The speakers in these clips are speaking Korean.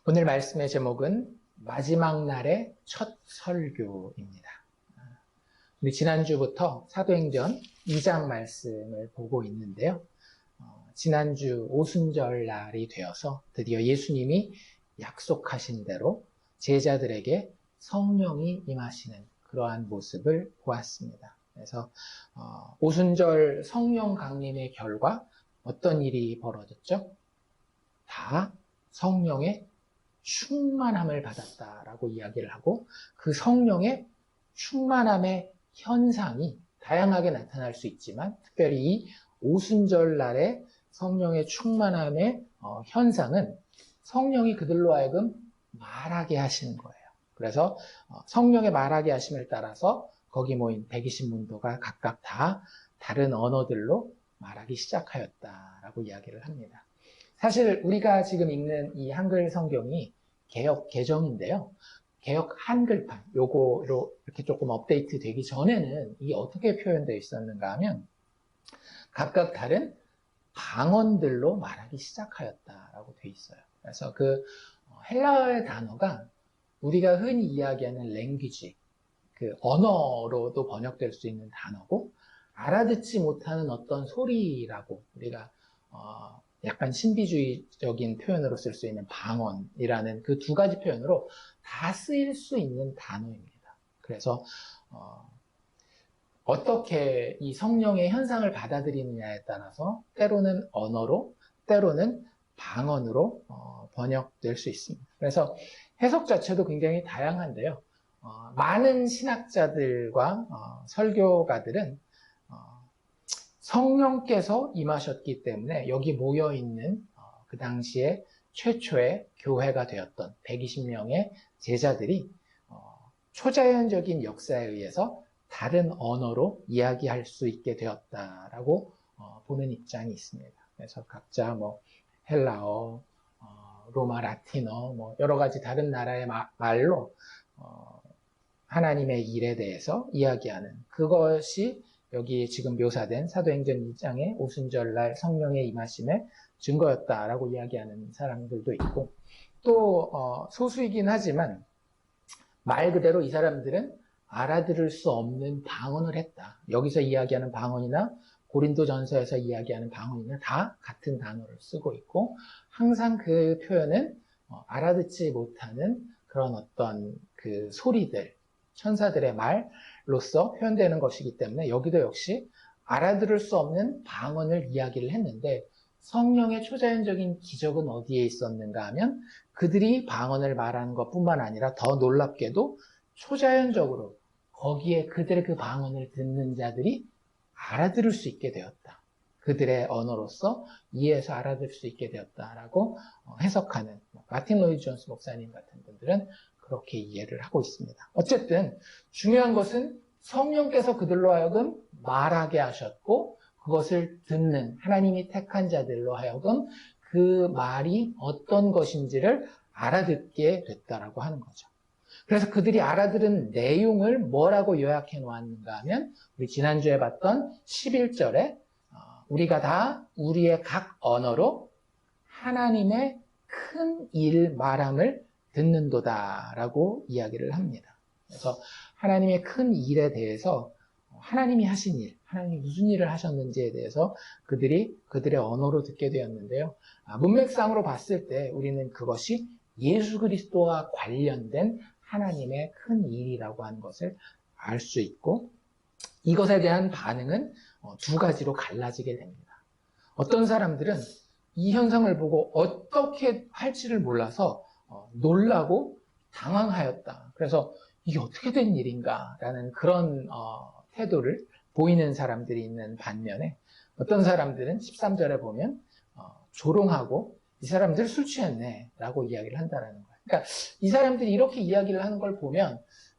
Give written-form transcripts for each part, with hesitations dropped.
오늘 말씀의 제목은 마지막 날의 첫 설교입니다. 우리 지난주부터 사도행전 2장 말씀을 보고 있는데요. 지난주 오순절 날이 되어서 드디어 예수님이 약속하신 대로 제자들에게 성령이 임하시는 그러한 모습을 보았습니다. 그래서 오순절 성령 강림의 결과 어떤 일이 벌어졌죠? 다 성령의 충만함을 받았다라고 이야기를 하고, 그 성령의 충만함의 현상이 다양하게 나타날 수 있지만 특별히 이 오순절 날의 성령의 충만함의 현상은 성령이 그들로 하여금 말하게 하시는 거예요. 그래서 성령의 말하게 하심을 따라서 거기 모인 120문도가 각각 다 다른 언어들로 말하기 시작하였다라고 이야기를 합니다. 사실 우리가 지금 읽는 이 한글 성경이 개역 개정인데요. 개역 한글판, 요거로 이렇게 조금 업데이트 되기 전에는 이게 어떻게 표현되어 있었는가 하면 각각 다른 방언들로 말하기 시작하였다라고 되어 있어요. 그래서 그 헬라어의 단어가 우리가 흔히 이야기하는 랭귀지, 그 언어로도 번역될 수 있는 단어고, 알아듣지 못하는 어떤 소리라고 우리가 약간 신비주의적인 표현으로 쓸 수 있는 방언이라는 그 두 가지 표현으로 다 쓰일 수 있는 단어입니다. 그래서 어떻게 이 성령의 현상을 받아들이느냐에 따라서 때로는 언어로, 때로는 방언으로 번역될 수 있습니다. 그래서 해석 자체도 굉장히 다양한데요. 많은 신학자들과 설교가들은 성령께서 임하셨기 때문에 여기 모여있는 그 당시에 최초의 교회가 되었던 120명의 제자들이 초자연적인 역사에 의해서 다른 언어로 이야기할 수 있게 되었다라고 보는 입장이 있습니다. 그래서 각자 뭐 헬라어, 로마 라틴어, 뭐 여러 가지 다른 나라의 말로 하나님의 일에 대해서 이야기하는, 그것이 여기 지금 묘사된 사도행전 2장의 오순절날 성령의 임하심의 증거였다라고 이야기하는 사람들도 있고, 또 소수이긴 하지만 말 그대로 이 사람들은 알아들을 수 없는 방언을 했다. 여기서 이야기하는 방언이나 고린도전서에서 이야기하는 방언이나 다 같은 단어를 쓰고 있고, 항상 그 표현은 알아듣지 못하는 그런 어떤 그 소리들, 천사들의 말로서 표현되는 것이기 때문에 여기도 역시 알아들을 수 없는 방언을 이야기를 했는데, 성령의 초자연적인 기적은 어디에 있었는가 하면 그들이 방언을 말하는 것뿐만 아니라 더 놀랍게도 초자연적으로 거기에 그들의 그 방언을 듣는 자들이 알아들을 수 있게 되었다. 그들의 언어로서 이해해서 알아들을 수 있게 되었다라고 해석하는 마틴 로이드 존스 목사님 같은 분들은 그렇게 이해를 하고 있습니다. 어쨌든 중요한 것은 성령께서 그들로 하여금 말하게 하셨고, 그것을 듣는 하나님이 택한 자들로 하여금 그 말이 어떤 것인지를 알아듣게 됐다라고 하는 거죠. 그래서 그들이 알아들은 내용을 뭐라고 요약해 놓았는가 하면 우리 지난주에 봤던 11절에 우리가 다 우리의 각 언어로 하나님의 큰 일 말함을 듣는도다라고 이야기를 합니다. 그래서 하나님의 큰 일에 대해서, 하나님이 하신 일, 하나님이 무슨 일을 하셨는지에 대해서 그들의 언어로 듣게 되었는데요. 문맥상으로 봤을 때 우리는 그것이 예수 그리스도와 관련된 하나님의 큰 일이라고 하는 것을 알 수 있고, 이것에 대한 반응은 두 가지로 갈라지게 됩니다. 어떤 사람들은 이 현상을 보고 어떻게 할지를 몰라서 놀라고 당황하였다. 그래서 이게 어떻게 된 일인가 라는 그런 태도를 보이는 사람들이 있는 반면에, 어떤 사람들은 13절에 보면 조롱하고 이 사람들 술 취했네 라고 이야기를 한다는 거예요. 그러니까 이 사람들이 이렇게 이야기를 하는 걸 보면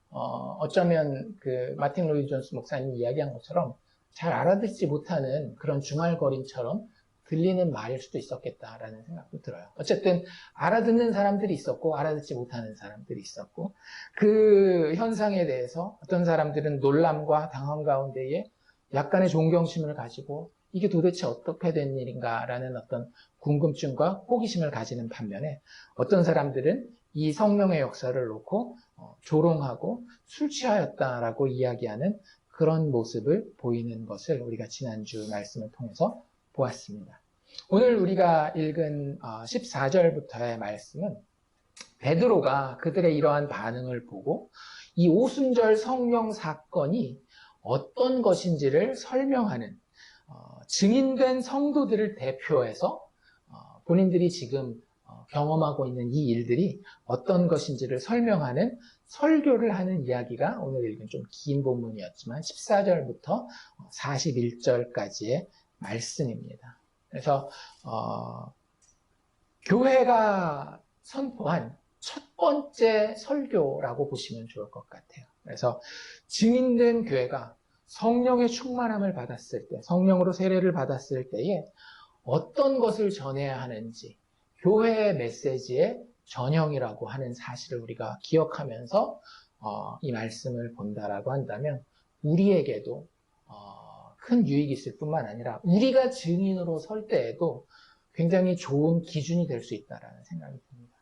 어쩌면 그 마틴 로이드 존스 목사님이 이야기한 것처럼 잘 알아듣지 못하는 그런 중얼거림처럼 들리는 말일 수도 있었겠다라는 생각도 들어요. 어쨌든 알아듣는 사람들이 있었고 알아듣지 못하는 사람들이 있었고, 그 현상에 대해서 어떤 사람들은 놀람과 당황 가운데에 약간의 존경심을 가지고 이게 도대체 어떻게 된 일인가라는 어떤 궁금증과 호기심을 가지는 반면에 어떤 사람들은 이 성령의 역사를 놓고 조롱하고 술 취하였다라고 이야기하는 그런 모습을 보이는 것을 우리가 지난주 말씀을 통해서 보았습니다. 오늘 우리가 읽은 14절부터의 말씀은 베드로가 그들의 이러한 반응을 보고 이 오순절 성령 사건이 어떤 것인지를 설명하는 증인된 성도들을 대표해서 본인들이 지금 경험하고 있는 이 일들이 어떤 것인지를 설명하는 설교를 하는 이야기가 오늘 읽은 좀 긴 본문이었지만 14절부터 41절까지의 말씀입니다. 그래서 교회가 선포한 첫 번째 설교라고 보시면 좋을 것 같아요. 그래서 증인된 교회가 성령의 충만함을 받았을 때, 성령으로 세례를 받았을 때에 어떤 것을 전해야 하는지 교회의 메시지의 전형이라고 하는 사실을 우리가 기억하면서 이 말씀을 본다라고 한다면 우리에게도 큰 유익이 있을 뿐만 아니라 우리가 증인으로 설 때에도 굉장히 좋은 기준이 될 수 있다라는 생각이 듭니다.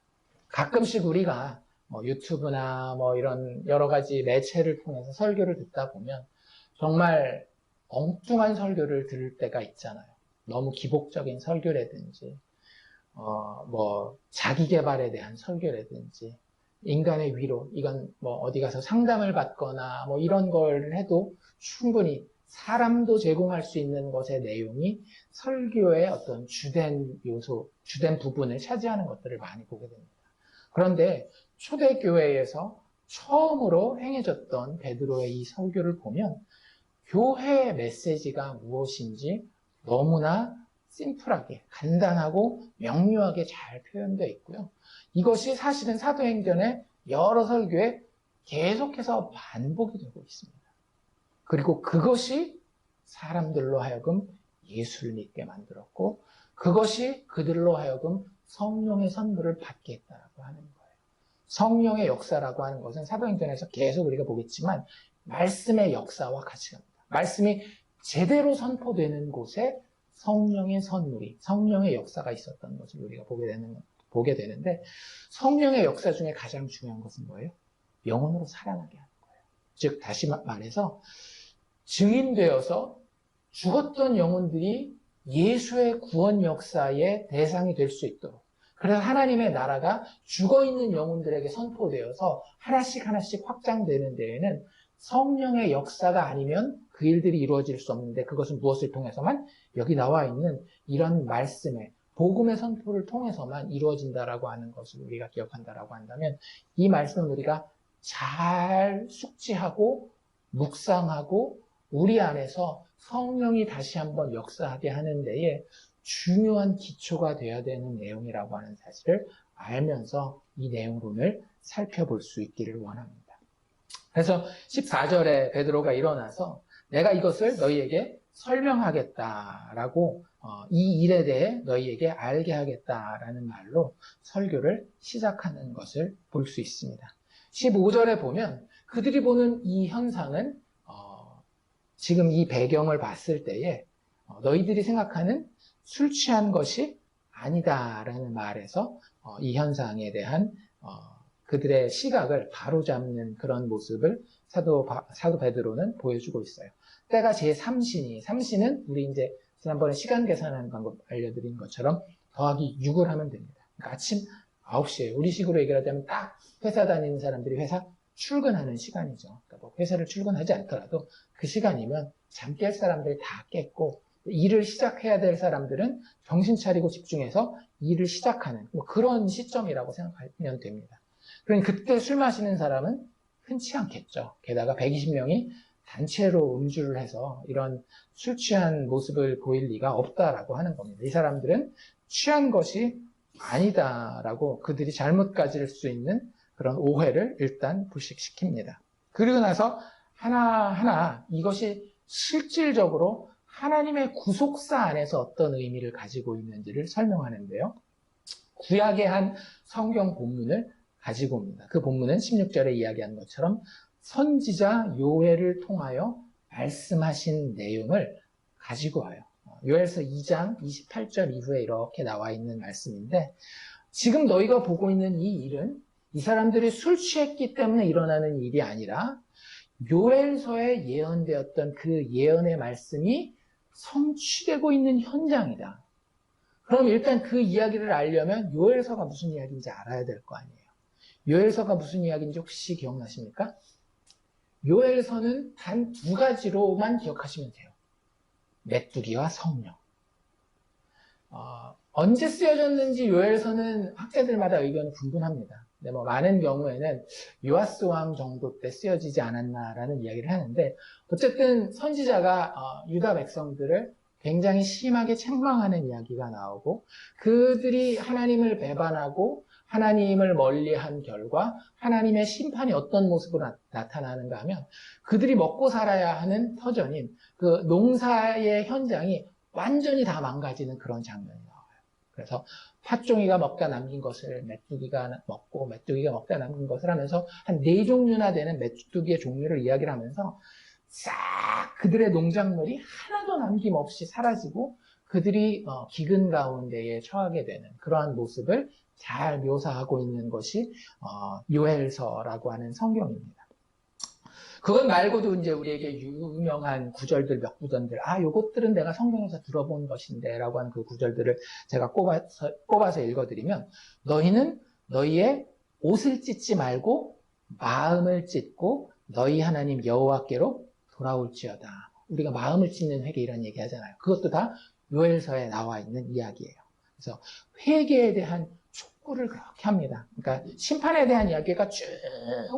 가끔씩 우리가 유튜브나 이런 여러 가지 매체를 통해서 설교를 듣다 보면 정말 엉뚱한 설교를 들을 때가 있잖아요. 너무 기복적인 설교라든지 자기 개발에 대한 설교라든지 인간의 위로, 이건 어디 가서 상담을 받거나 이런 걸 해도 충분히 사람도 제공할 수 있는 것의 내용이 설교의 어떤 주된 요소, 주된 부분을 차지하는 것들을 많이 보게 됩니다. 그런데 초대교회에서 처음으로 행해졌던 베드로의 이 설교를 보면 교회의 메시지가 무엇인지 너무나 심플하게, 간단하고 명료하게 잘 표현되어 있고요. 이것이 사실은 사도행전의 여러 설교에 계속해서 반복이 되고 있습니다. 그리고 그것이 사람들로 하여금 예수를 믿게 만들었고 그것이 그들로 하여금 성령의 선물을 받게 했다라고 하는 거예요. 성령의 역사라고 하는 것은 사도행전에서 계속 우리가 보겠지만 말씀의 역사와 같이 갑니다. 말씀이 제대로 선포되는 곳에 성령의 선물이, 성령의 역사가 있었던 것을 우리가 보게 되는데 성령의 역사 중에 가장 중요한 것은 뭐예요? 영혼으로 살아나게 하는 거예요. 즉 다시 말해서 증인되어서 죽었던 영혼들이 예수의 구원 역사의 대상이 될 수 있도록, 그래서 하나님의 나라가 죽어있는 영혼들에게 선포되어서 하나씩 확장되는 데에는 성령의 역사가 아니면 그 일들이 이루어질 수 없는데 그것은 무엇을 통해서만? 여기 나와 있는 이런 말씀의 복음의 선포를 통해서만 이루어진다라고 하는 것을 우리가 기억한다라고 한다면 이 말씀을 우리가 잘 숙지하고 묵상하고 우리 안에서 성령이 다시 한번 역사하게 하는 데에 중요한 기초가 되어야 되는 내용이라고 하는 사실을 알면서 이 내용론을 살펴볼 수 있기를 원합니다. 그래서 14절에 베드로가 일어나서 내가 이것을 너희에게 설명하겠다라고 이 일에 대해 너희에게 알게 하겠다라는 말로 설교를 시작하는 것을 볼 수 있습니다. 15절에 보면 그들이 보는 이 현상은 지금 이 배경을 봤을 때에 너희들이 생각하는 술 취한 것이 아니다라는 말에서 이 현상에 대한 그들의 시각을 바로잡는 그런 모습을 사도 베드로는 보여주고 있어요. 때가 제3신이, 3신은 우리 이제 지난번에 시간 계산하는 방법 알려드린 것처럼 더하기 6을 하면 됩니다. 그러니까 아침 9시에 우리식으로 얘기하자면 딱 회사 다니는 사람들이 회사 출근하는 시간이죠. 그러니까 회사를 출근하지 않더라도 그 시간이면 잠 깰 사람들이 다 깼고 일을 시작해야 될 사람들은 정신 차리고 집중해서 일을 시작하는 그런 시점이라고 생각하면 됩니다. 그러니 그때 술 마시는 사람은 흔치 않겠죠. 게다가 120명이 단체로 음주를 해서 이런 술 취한 모습을 보일 리가 없다라고 하는 겁니다. 이 사람들은 취한 것이 아니다라고 그들이 잘못 가질 수 있는 그런 오해를 일단 불식시킵니다. 그리고 나서 하나하나 이것이 실질적으로 하나님의 구속사 안에서 어떤 의미를 가지고 있는지를 설명하는데요. 구약의 한 성경 본문을 가지고 옵니다. 그 본문은 16절에 이야기한 것처럼 선지자 요엘을 통하여 말씀하신 내용을 가지고 와요. 요엘서 2장 28절 이후에 이렇게 나와 있는 말씀인데, 지금 너희가 보고 있는 이 일은 이 사람들이 술 취했기 때문에 일어나는 일이 아니라 요엘서에 예언되었던 그 예언의 말씀이 성취되고 있는 현장이다. 그럼 일단 그 이야기를 알려면 요엘서가 무슨 이야기인지 알아야 될 거 아니에요. 요엘서가 무슨 이야기인지 혹시 기억나십니까? 요엘서는 단 두 가지로만 기억하시면 돼요. 메뚜기와 성령. 언제 쓰여졌는지 요엘서는 학자들마다 의견이 분분합니다. 근데 뭐 많은 경우에는 요아스 왕 정도 때 쓰여지지 않았나라는 이야기를 하는데, 어쨌든 선지자가 유다 백성들을 굉장히 심하게 책망하는 이야기가 나오고, 그들이 하나님을 배반하고 하나님을 멀리한 결과 하나님의 심판이 어떤 모습으로 나타나는가 하면, 그들이 먹고 살아야 하는 터전인 그 농사의 현장이 완전히 다 망가지는 그런 장면이 나와요. 그래서 팥종이가 먹다 남긴 것을 메뚜기가 먹고 메뚜기가 먹다 남긴 것을 하면서 한 4종류나 되는 메뚜기의 종류를 이야기를 하면서 싹 그들의 농작물이 하나도 남김없이 사라지고 그들이 기근 가운데에 처하게 되는 그러한 모습을 잘 묘사하고 있는 것이 요엘서라고 하는 성경입니다. 그것 말고도 이제 우리에게 유명한 구절들 몇 구절들, 요것들은 내가 성경에서 들어본 것인데 라고 하는 그 구절들을 제가 꼽아서 읽어드리면, 너희는 너희의 옷을 찢지 말고 마음을 찢고 너희 하나님 여호와께로 돌아올지어다. 우리가 마음을 찢는 회개 이런 얘기 하잖아요. 그것도 다 요엘서에 나와 있는 이야기예요. 그래서 회개에 대한 촉구를 그렇게 합니다. 그러니까 심판에 대한 이야기가 쭉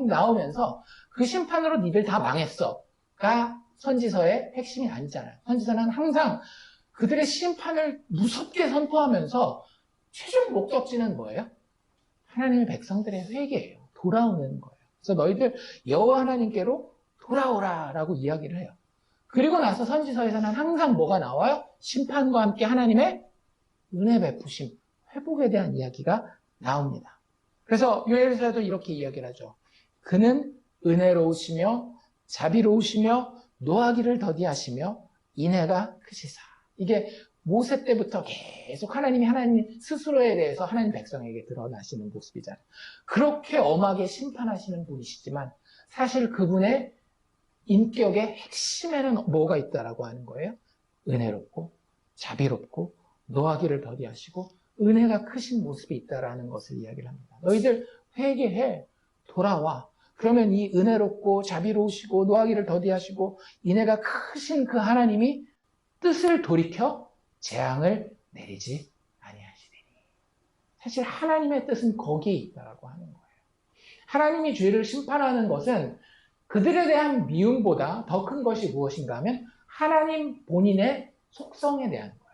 나오면서 그 심판으로 니들 다 망했어가 선지서의 핵심이 아니잖아요. 선지서는 항상 그들의 심판을 무섭게 선포하면서 최종 목적지는 뭐예요? 하나님의 백성들의 회개예요. 돌아오는 거예요. 그래서 너희들 여호와 하나님께로 돌아오라라고 이야기를 해요. 그리고 나서 선지서에서는 항상 뭐가 나와요? 심판과 함께 하나님의 은혜 베푸심, 회복에 대한 이야기가 나옵니다. 그래서 요엘서에도 이렇게 이야기를 하죠. 그는 은혜로우시며 자비로우시며 노하기를 더디하시며 인애가 크시사. 이게 모세 때부터 계속 하나님 스스로에 대해서 하나님 백성에게 드러나시는 모습이잖아요. 그렇게 엄하게 심판하시는 분이시지만 사실 그분의 인격의 핵심에는 뭐가 있다라고 하는 거예요? 은혜롭고 자비롭고 노하기를 더디하시고 은혜가 크신 모습이 있다라는 것을 이야기를 합니다. 너희들 회개해, 돌아와. 그러면 이 은혜롭고 자비로우시고 노하기를 더디하시고 인애가 크신 그 하나님이 뜻을 돌이켜 재앙을 내리지 아니하시리니. 사실 하나님의 뜻은 거기에 있다라고 하는 거예요. 하나님이 죄를 심판하는 것은 그들에 대한 미움보다 더 큰 것이 무엇인가 하면 하나님 본인의 속성에 대한 거예요.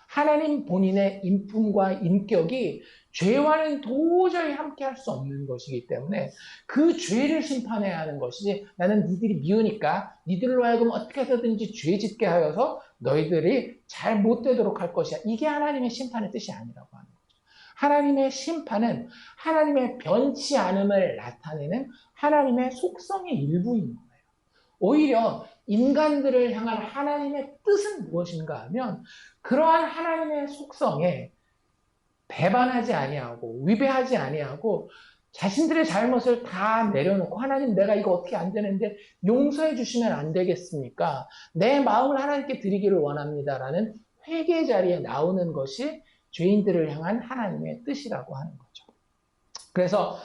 하나님 본인의 인품과 인격이 죄와는 도저히 함께할 수 없는 것이기 때문에 그 죄를 심판해야 하는 것이지, 나는 니들이 미우니까 니들로 하여금 어떻게 해서든지 죄 짓게 하여서 너희들이 잘 못되도록 할 것이야. 이게 하나님의 심판의 뜻이 아니라고 하는 거죠. 하나님의 심판은 하나님의 변치 않음을 나타내는 하나님의 속성의 일부인 거예요. 오히려 인간들을 향한 하나님의 뜻은 무엇인가 하면 그러한 하나님의 속성에 배반하지 아니하고 위배하지 아니하고 자신들의 잘못을 다 내려놓고, 하나님 내가 이거 어떻게 안 되는데 용서해 주시면 안 되겠습니까? 내 마음을 하나님께 드리기를 원합니다라는 회개 자리에 나오는 것이 죄인들을 향한 하나님의 뜻이라고 하는 거죠. 그래서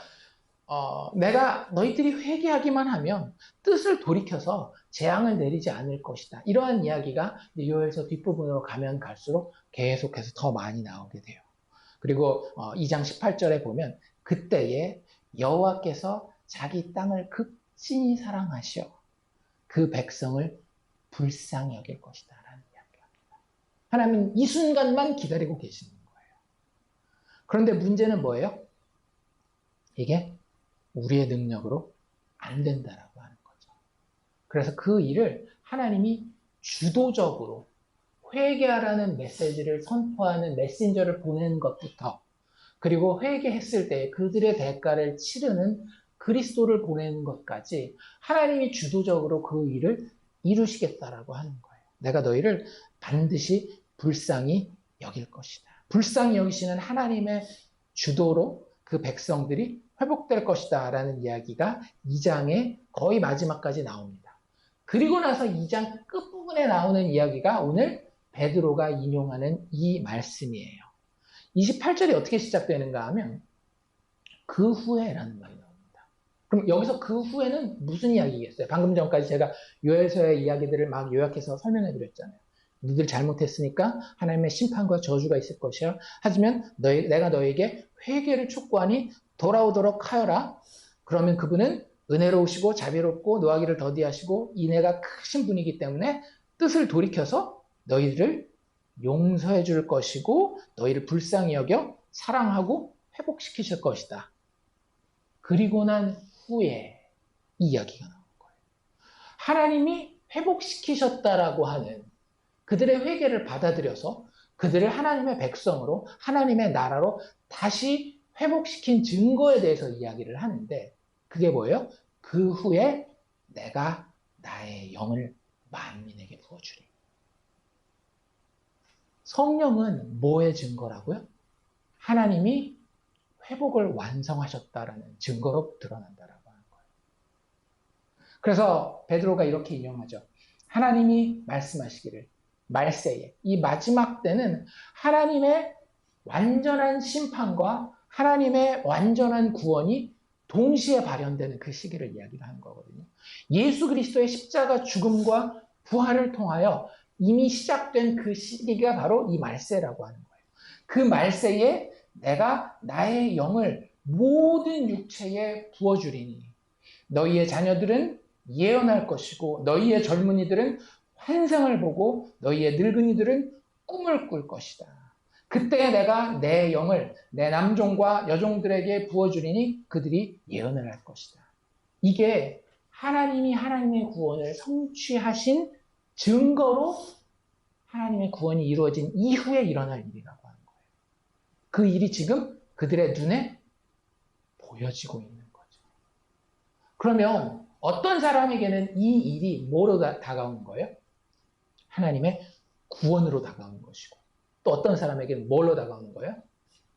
내가 너희들이 회개하기만 하면 뜻을 돌이켜서 재앙을 내리지 않을 것이다. 이러한 이야기가 요엘서 뒷부분으로 가면 갈수록 계속해서 더 많이 나오게 돼요. 그리고 2장 18절에 보면 그때에 여호와께서 자기 땅을 극진히 사랑하시어 그 백성을 불쌍히 여길 것이다 라는 이야기입니다. 하나님은 이 순간만 기다리고 계시는 거예요. 그런데 문제는 뭐예요? 이게 우리의 능력으로 안 된다라고 하는 거죠. 그래서 그 일을 하나님이 주도적으로 회개하라는 메시지를 선포하는 메신저를 보내는 것부터, 그리고 회개했을 때 그들의 대가를 치르는 그리스도를 보내는 것까지 하나님이 주도적으로 그 일을 이루시겠다라고 하는 거예요. 내가 너희를 반드시 불쌍히 여길 것이다. 불쌍히 여기시는 하나님의 주도로 그 백성들이 회복될 것이다 라는 이야기가 2장의 거의 마지막까지 나옵니다. 그리고 나서 2장 끝부분에 나오는 이야기가 오늘 베드로가 인용하는 이 말씀이에요. 28절이 어떻게 시작되는가 하면 그 후에라는 말이 나옵니다. 그럼 여기서 그 후에는 무슨 이야기겠어요? 방금 전까지 제가 요엘서의 이야기들을 막 요약해서 설명해 드렸잖아요. 너희들 잘못했으니까 하나님의 심판과 저주가 있을 것이야. 하지만 내가 너에게 회개를 촉구하니 돌아오도록 하여라. 그러면 그분은 은혜로우시고 자비롭고 노하기를 더디하시고 인애가 크신 분이기 때문에 뜻을 돌이켜서 너희를 용서해 줄 것이고 너희를 불쌍히 여겨 사랑하고 회복시키실 것이다. 그리고 난 후에 이 이야기가 나온 거예요. 하나님이 회복시키셨다라고 하는 그들의 회개를 받아들여서 그들을 하나님의 백성으로 하나님의 나라로 다시 회복시킨 증거에 대해서 이야기를 하는데 그게 뭐예요? 그 후에 내가 나의 영을 만민에게 부어주리. 성령은 뭐의 증거라고요? 하나님이 회복을 완성하셨다라는 증거로 드러난다라고 하는 거예요. 그래서 베드로가 이렇게 인용하죠. 하나님이 말씀하시기를 말세에 이 마지막 때는 하나님의 완전한 심판과 하나님의 완전한 구원이 동시에 발현되는 그 시기를 이야기를 하는 거거든요. 예수 그리스도의 십자가 죽음과 부활을 통하여 이미 시작된 그 시기가 바로 이 말세라고 하는 거예요. 그 말세에 내가 나의 영을 모든 육체에 부어주리니 너희의 자녀들은 예언할 것이고 너희의 젊은이들은 환상을 보고 너희의 늙은이들은 꿈을 꿀 것이다. 그때 내가 내 영을 내 남종과 여종들에게 부어주리니 그들이 예언을 할 것이다. 이게 하나님이 하나님의 구원을 성취하신 증거로 하나님의 구원이 이루어진 이후에 일어날 일이라고 하는 거예요. 그 일이 지금 그들의 눈에 보여지고 있는 거죠. 그러면 어떤 사람에게는 이 일이 뭐로 다가오는 거예요? 하나님의 구원으로 다가오는 것이고 또 어떤 사람에게는 뭘로 다가오는 거예요?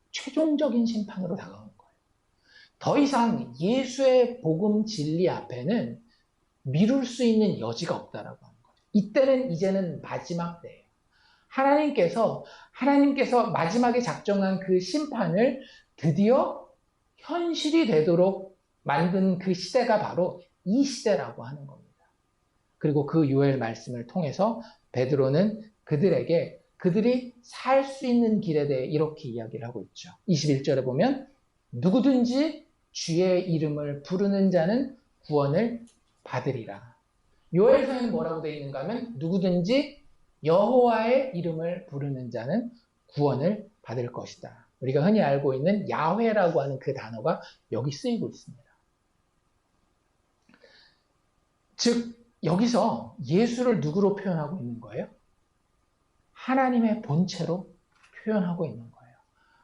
최종적인 심판으로 다가오는 거예요. 더 이상 예수의 복음 진리 앞에는 미룰 수 있는 여지가 없다라고 하는 거예요. 이때는 이제는 마지막 때예요. 하나님께서 마지막에 작정한 그 심판을 드디어 현실이 되도록 만든 그 시대가 바로 이 시대라고 하는 겁니다. 그리고 그 요엘 말씀을 통해서 베드로는 그들에게 그들이 살 수 있는 길에 대해 이렇게 이야기를 하고 있죠. 21절에 보면 누구든지 주의 이름을 부르는 자는 구원을 받으리라. 요엘서에는 뭐라고 되어 있는가 하면 누구든지 여호와의 이름을 부르는 자는 구원을 받을 것이다. 우리가 흔히 알고 있는 야훼라고 하는 그 단어가 여기 쓰이고 있습니다. 즉 여기서 예수를 누구로 표현하고 있는 거예요? 하나님의 본체로 표현하고 있는 거예요.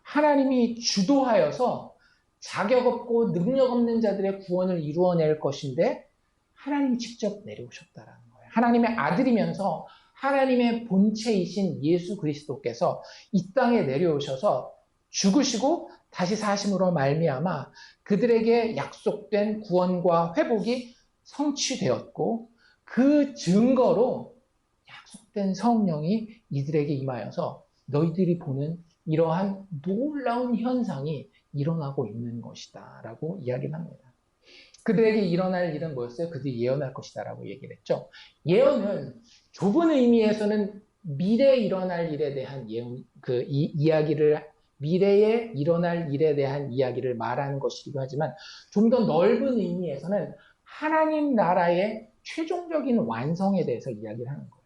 하나님이 주도하여서 자격 없고 능력 없는 자들의 구원을 이루어낼 것인데 하나님이 직접 내려오셨다라는 거예요. 하나님의 아들이면서 하나님의 본체이신 예수 그리스도께서 이 땅에 내려오셔서 죽으시고 다시 사심으로 말미암아 그들에게 약속된 구원과 회복이 성취되었고 그 증거로 약속된 성령이 이들에게 임하여서 너희들이 보는 이러한 놀라운 현상이 일어나고 있는 것이다 라고 이야기를 합니다. 그들에게 일어날 일은 뭐였어요? 그들이 예언할 것이다 라고 얘기를 했죠. 예언은 좁은 의미에서는 미래에 일어날 일에 대한 미래에 일어날 일에 대한 이야기를 말하는 것이기도 하지만 좀 더 넓은 의미에서는 하나님 나라의 최종적인 완성에 대해서 이야기를 하는 거예요.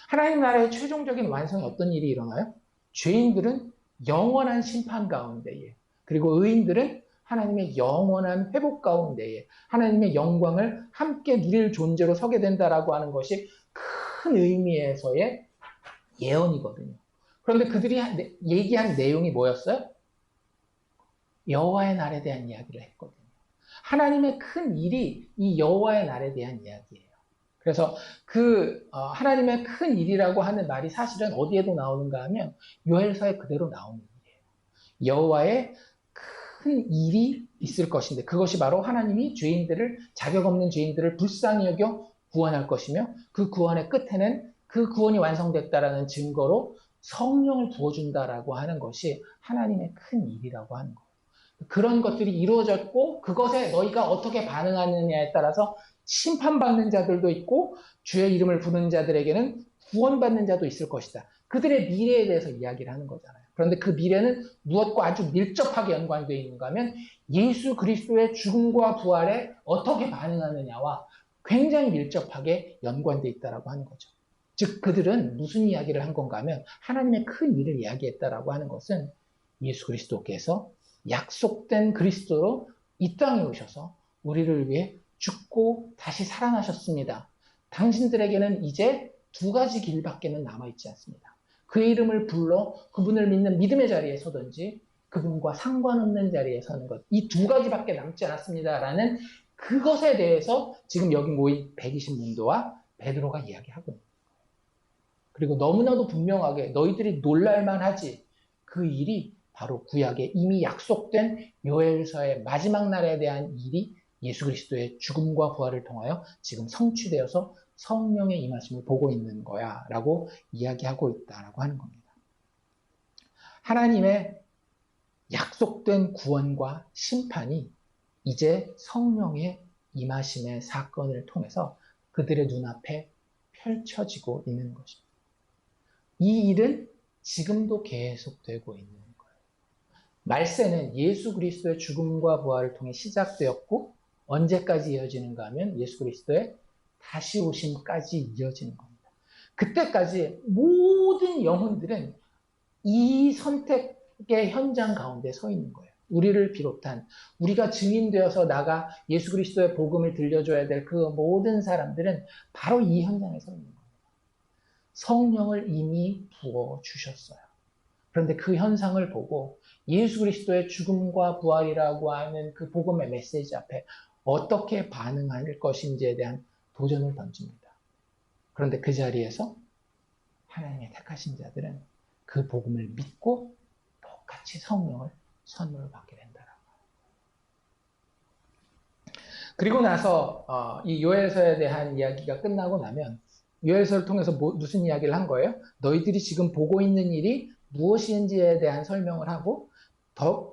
하나님 나라의 최종적인 완성에 어떤 일이 일어나요? 죄인들은 영원한 심판 가운데에, 그리고 의인들은 하나님의 영원한 회복 가운데에 하나님의 영광을 함께 누릴 존재로 서게 된다라고 하는 것이 큰 의미에서의 예언이거든요. 그런데 그들이 얘기한 내용이 뭐였어요? 여호와의 날에 대한 이야기를 했거든요. 하나님의 큰 일이 이 여호와의 날에 대한 이야기예요. 그래서 하나님의 큰 일이라고 하는 말이 사실은 어디에도 나오는가 하면 요엘서에 그대로 나오는 일이에요. 여호와의 큰 일이 있을 것인데 그것이 바로 하나님이 자격 없는 죄인들을 불쌍히 여겨 구원할 것이며 그 구원의 끝에는 그 구원이 완성됐다라는 증거로 성령을 부어준다라고 하는 것이 하나님의 큰 일이라고 하는 거예요. 그런 것들이 이루어졌고 그것에 너희가 어떻게 반응하느냐에 따라서 심판받는 자들도 있고 주의 이름을 부르는 자들에게는 구원받는 자도 있을 것이다. 그들의 미래에 대해서 이야기를 하는 거잖아요. 그런데 그 미래는 무엇과 아주 밀접하게 연관되어 있는가 하면 예수 그리스도의 죽음과 부활에 어떻게 반응하느냐와 굉장히 밀접하게 연관되어 있다고 하는 거죠. 즉 그들은 무슨 이야기를 한 건가 하면 하나님의 큰 일을 이야기했다라고 하는 것은 예수 그리스도께서 약속된 그리스도로 이 땅에 오셔서 우리를 위해 죽고 다시 살아나셨습니다. 당신들에게는 이제 두 가지 길밖에는 남아있지 않습니다. 그의 이름을 불러 그분을 믿는 믿음의 자리에 서든지 그분과 상관없는 자리에 서는 것. 이 두 가지밖에 남지 않았습니다라는 그것에 대해서 지금 여기 모인 120문도와 베드로가 이야기하고 있는 거예요. 그리고 너무나도 분명하게 너희들이 놀랄만 하지 그 일이 바로 구약에 이미 약속된 요엘서의 마지막 날에 대한 일이 예수 그리스도의 죽음과 부활을 통하여 지금 성취되어서 성령의 임하심을 보고 있는 거야 라고 이야기하고 있다라고 하는 겁니다. 하나님의 약속된 구원과 심판이 이제 성령의 임하심의 사건을 통해서 그들의 눈앞에 펼쳐지고 있는 것입니다. 이 일은 지금도 계속되고 있는 거예요. 말세는 예수 그리스도의 죽음과 부활을 통해 시작되었고 언제까지 이어지는가 하면 예수 그리스도의 다시 오심까지 이어지는 겁니다. 그때까지 모든 영혼들은 이 선택의 현장 가운데 서 있는 거예요. 우리를 비롯한 우리가 증인되어서 나가 예수 그리스도의 복음을 들려줘야 될 그 모든 사람들은 바로 이 현장에 서 있는 거예요. 성령을 이미 부어주셨어요. 그런데 그 현상을 보고 예수 그리스도의 죽음과 부활이라고 하는 그 복음의 메시지 앞에 어떻게 반응할 것인지에 대한 도전을 던집니다. 그런데 그 자리에서 하나님의 택하신 자들은 그 복음을 믿고 똑같이 성령을 선물을 받게 된다라고. 그리고 나서 이 요엘서에 대한 이야기가 끝나고 나면 요엘서를 통해서 무슨 이야기를 한 거예요? 너희들이 지금 보고 있는 일이 무엇인지에 대한 설명을 하고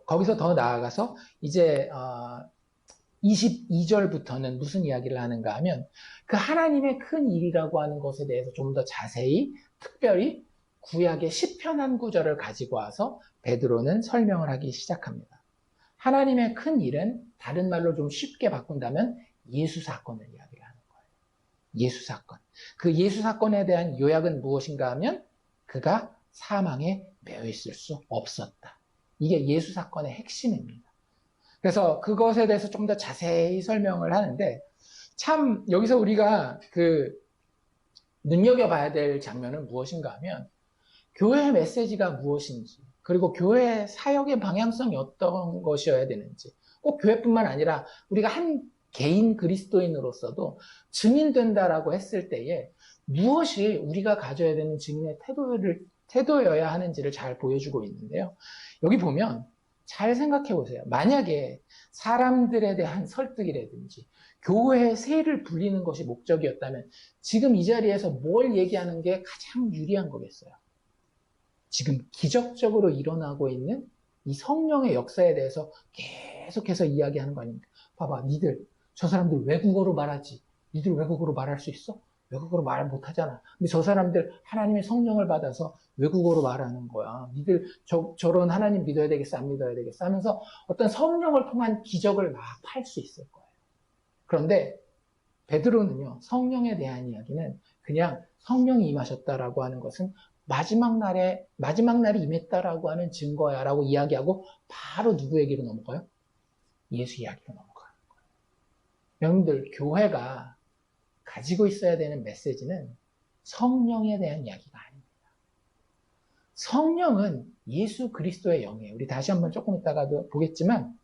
거기서 더 나아가서 이제 22절부터는 무슨 이야기를 하는가 하면 그 하나님의 큰 일이라고 하는 것에 대해서 좀 더 자세히 특별히 구약의 시편 한 구절을 가지고 와서 베드로는 설명을 하기 시작합니다. 하나님의 큰 일은 다른 말로 좀 쉽게 바꾼다면 예수 사건을 이야기를 하는 거예요. 예수 사건. 그 예수 사건에 대한 요약은 무엇인가 하면 그가 사망에 매여 있을 수 없었다. 이게 예수 사건의 핵심입니다. 그래서 그것에 대해서 좀 더 자세히 설명을 하는데 참 여기서 우리가 눈여겨봐야 될 장면은 무엇인가 하면 교회의 메시지가 무엇인지 그리고 교회의 사역의 방향성이 어떤 것이어야 되는지 꼭 교회뿐만 아니라 우리가 한 개인 그리스도인으로서도 증인된다라고 했을 때에 무엇이 우리가 가져야 되는 증인의 태도여야 하는지를 잘 보여주고 있는데요. 여기 보면 잘 생각해 보세요. 만약에 사람들에 대한 설득이라든지 교회의 세를 불리는 것이 목적이었다면 지금 이 자리에서 뭘 얘기하는 게 가장 유리한 거겠어요? 지금 기적적으로 일어나고 있는 이 성령의 역사에 대해서 계속해서 이야기하는 거 아닙니까? 봐봐, 저 사람들 외국어로 말하지. 니들 외국어로 말할 수 있어? 외국어로 말 못하잖아. 근데 저 사람들 하나님의 성령을 받아서 외국어로 말하는 거야. 니들 저런 하나님 믿어야 되겠어? 안 믿어야 되겠어? 하면서 어떤 성령을 통한 기적을 막 팔 수 있을 거예요. 그런데 베드로는요, 성령에 대한 이야기는 그냥 성령이 임하셨다라고 하는 것은 마지막 날이 임했다라고 하는 증거야 라고 이야기하고 바로 누구에게로 넘어가요? 예수 이야기로 넘어가는 거예요. 여러분들, 교회가 가지고 있어야 되는 메시지는 성령에 대한 이야기가 아닙니다. 성령은 예수 그리스도의 영이에요. 우리 다시 한번 조금 이따가도 보겠지만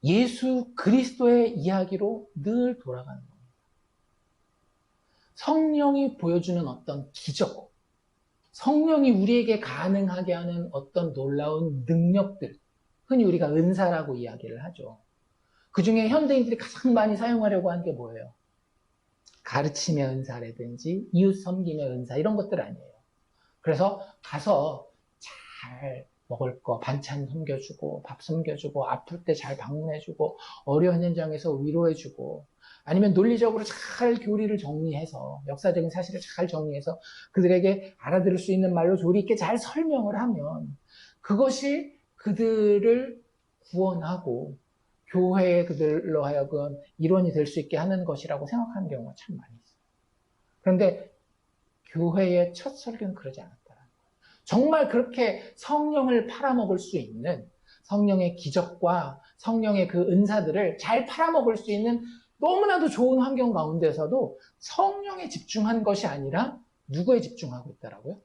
예수 그리스도의 이야기로 늘 돌아가는 겁니다. 성령이 보여주는 어떤 기적, 성령이 우리에게 가능하게 하는 어떤 놀라운 능력들, 흔히 우리가 은사라고 이야기를 하죠. 그 중에 현대인들이 가장 많이 사용하려고 하는 게 뭐예요? 가르침의 은사라든지 이웃 섬김의 은사, 이런 것들 아니에요. 그래서 가서 잘 먹을 거 반찬 섬겨주고 밥 섬겨주고 아플 때 잘 방문해주고 어려운 현장에서 위로해주고, 아니면 논리적으로 잘 교리를 정리해서 역사적인 사실을 잘 정리해서 그들에게 알아들을 수 있는 말로 조리 있게 잘 설명을 하면 그것이 그들을 구원하고 교회에 그들로 하여금 일원이 될 수 있게 하는 것이라고 생각하는 경우가 참 많이 있어요. 그런데 교회의 첫 설교는 그러지 않았다는 거예요. 정말 그렇게 성령을 팔아먹을 수 있는, 성령의 기적과 성령의 그 은사들을 잘 팔아먹을 수 있는 너무나도 좋은 환경 가운데서도 성령에 집중한 것이 아니라 누구에 집중하고 있다라고요?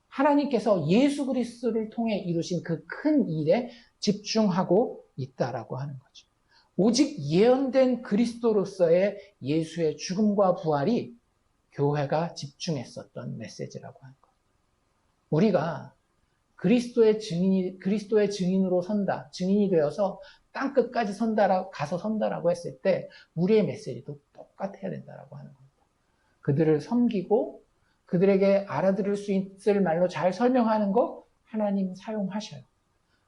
하나님께서 예수 그리스도를 통해 이루신 그 큰 일에 집중하고 있다라고 하는 거죠. 오직 예언된 그리스도로서의 예수의 죽음과 부활이 교회가 집중했었던 메시지라고 하는 거예요. 우리가 그리스도의 증인으로 선다, 증인이 되어서 땅 끝까지 가서 선다라고 했을 때 우리의 메시지도 똑같아야 된다라고 하는 겁니다. 그들을 섬기고 그들에게 알아들을 수 있을 말로 잘 설명하는 거 하나님 사용하셔요.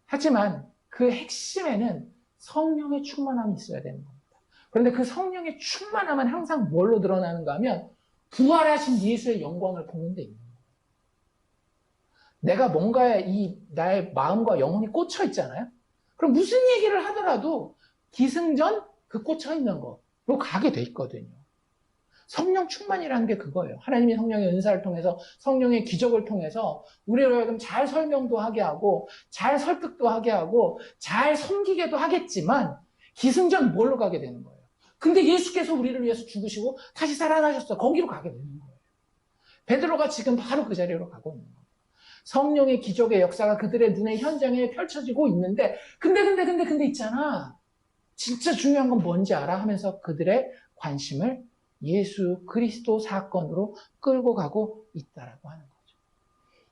하지만 그 핵심에는 성령의 충만함이 있어야 되는 겁니다. 그런데 그 성령의 충만함은 항상 뭘로 드러나는가 하면 부활하신 예수의 영광을 보는 데 있는 거예요. 내가 뭔가에 나의 마음과 영혼이 꽂혀 있잖아요. 그럼 무슨 얘기를 하더라도 기승전 그 꽂혀 있는 거로 가게 돼 있거든요. 성령 충만이라는 게 그거예요. 하나님의 성령의 은사를 통해서, 성령의 기적을 통해서 우리를 하여금 잘 설명도 하게 하고 잘 설득도 하게 하고 잘 섬기게도 하겠지만 기승전 뭘로 가게 되는 거예요? 근데 예수께서 우리를 위해서 죽으시고 다시 살아나셨어. 거기로 가게 되는 거예요. 베드로가 지금 바로 그 자리로 가고 있는 거예요. 성령의 기적의 역사가 그들의 눈의 현장에 펼쳐지고 있는데 근데 있잖아. 진짜 중요한 건 뭔지 알아? 하면서 그들의 관심을 예수 그리스도 사건으로 끌고 가고 있다라고 하는 거죠.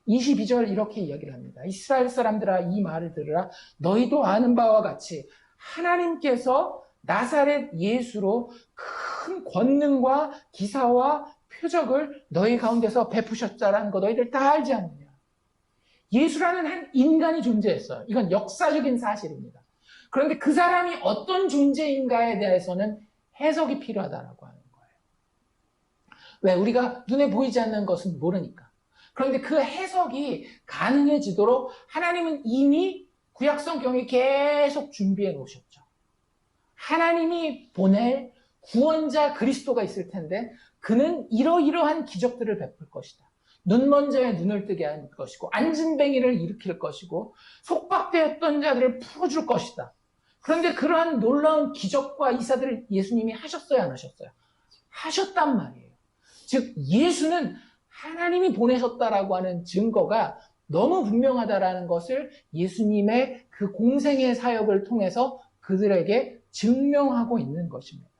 22절 이렇게 이야기를 합니다. 이스라엘 사람들아 이 말을 들으라. 너희도 아는 바와 같이 하나님께서 나사렛 예수로 큰 권능과 기사와 표적을 너희 가운데서 베푸셨다라는 거 너희들 다 알지 않느냐. 예수라는 한 인간이 존재했어요. 이건 역사적인 사실입니다. 그런데 그 사람이 어떤 존재인가에 대해서는 해석이 필요하다라고 하는 거예요. 왜? 우리가 눈에 보이지 않는 것은 모르니까. 그런데 그 해석이 가능해지도록 하나님은 이미 구약 성경에 계속 준비해 놓으셨죠. 하나님이 보낼 구원자 그리스도가 있을 텐데 그는 이러이러한 기적들을 베풀 것이다. 눈먼 자의 눈을 뜨게 할 것이고 앉은뱅이를 일으킬 것이고 속박되었던 자들을 풀어줄 것이다. 그런데 그러한 놀라운 기적과 이사들을 예수님이 하셨어요, 안 하셨어요? 하셨단 말이에요. 즉 예수는 하나님이 보내셨다라고 하는 증거가 너무 분명하다라는 것을 예수님의 그 공생의 사역을 통해서 그들에게 증명하고 있는 것입니다.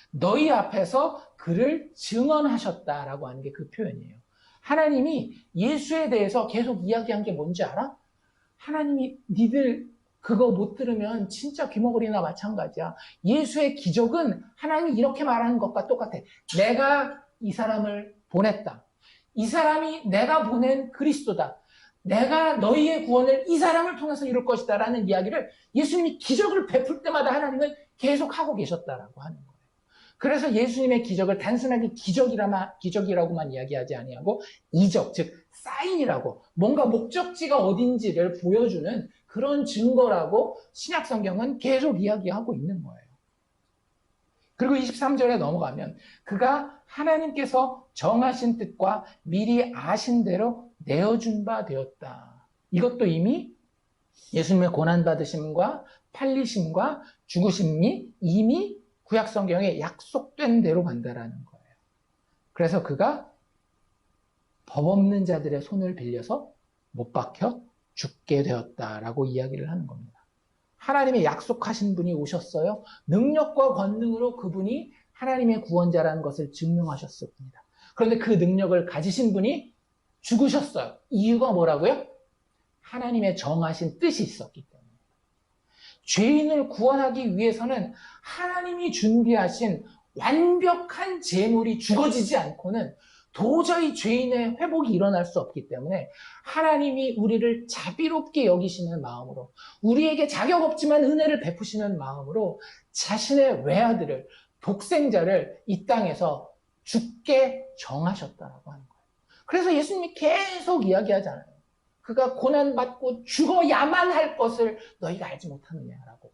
너희 앞에서 그를 증언하셨다라고 하는 게 그 표현이에요. 하나님이 예수에 대해서 계속 이야기한 게 뭔지 알아? 하나님이 니들 그거 못 들으면 진짜 귀머거리나 마찬가지야. 예수의 기적은 하나님이 이렇게 말하는 것과 똑같아. 내가 이 사람을 보냈다. 이 사람이 내가 보낸 그리스도다. 내가 너희의 구원을 이 사람을 통해서 이룰 것이다 라는 이야기를 예수님이 기적을 베풀 때마다 하나님은 계속 하고 계셨다라고 하는 거예요. 그래서 예수님의 기적을 단순하게 기적이라고만 이야기하지 아니하고 이적, 즉 사인이라고, 뭔가 목적지가 어딘지를 보여주는 그런 증거라고 신약 성경은 계속 이야기하고 있는 거예요. 그리고 23절에 넘어가면 그가 하나님께서 정하신 뜻과 미리 아신 대로 내어준 바 되었다. 이것도 이미 예수님의 고난받으심과 팔리심과 죽으심이 이미 구약 성경에 약속된 대로 간다라는 거예요. 그래서 그가 법 없는 자들의 손을 빌려서 못 박혀 죽게 되었다라고 이야기를 하는 겁니다. 하나님의 약속하신 분이 오셨어요. 능력과 권능으로 그분이 하나님의 구원자라는 것을 증명하셨습니다. 그런데 그 능력을 가지신 분이 죽으셨어요. 이유가 뭐라고요? 하나님의 정하신 뜻이 있었기 때문에. 죄인을 구원하기 위해서는 하나님이 준비하신 완벽한 제물이 죽어지지 않고는 도저히 죄인의 회복이 일어날 수 없기 때문에 하나님이 우리를 자비롭게 여기시는 마음으로, 우리에게 자격 없지만 은혜를 베푸시는 마음으로 자신의 외아들을, 독생자를 이 땅에서 죽게 정하셨다라고 하는 거예요. 그래서 예수님이 계속 이야기하잖아요. 그가 고난받고 죽어야만 할 것을 너희가 알지 못하느냐라고.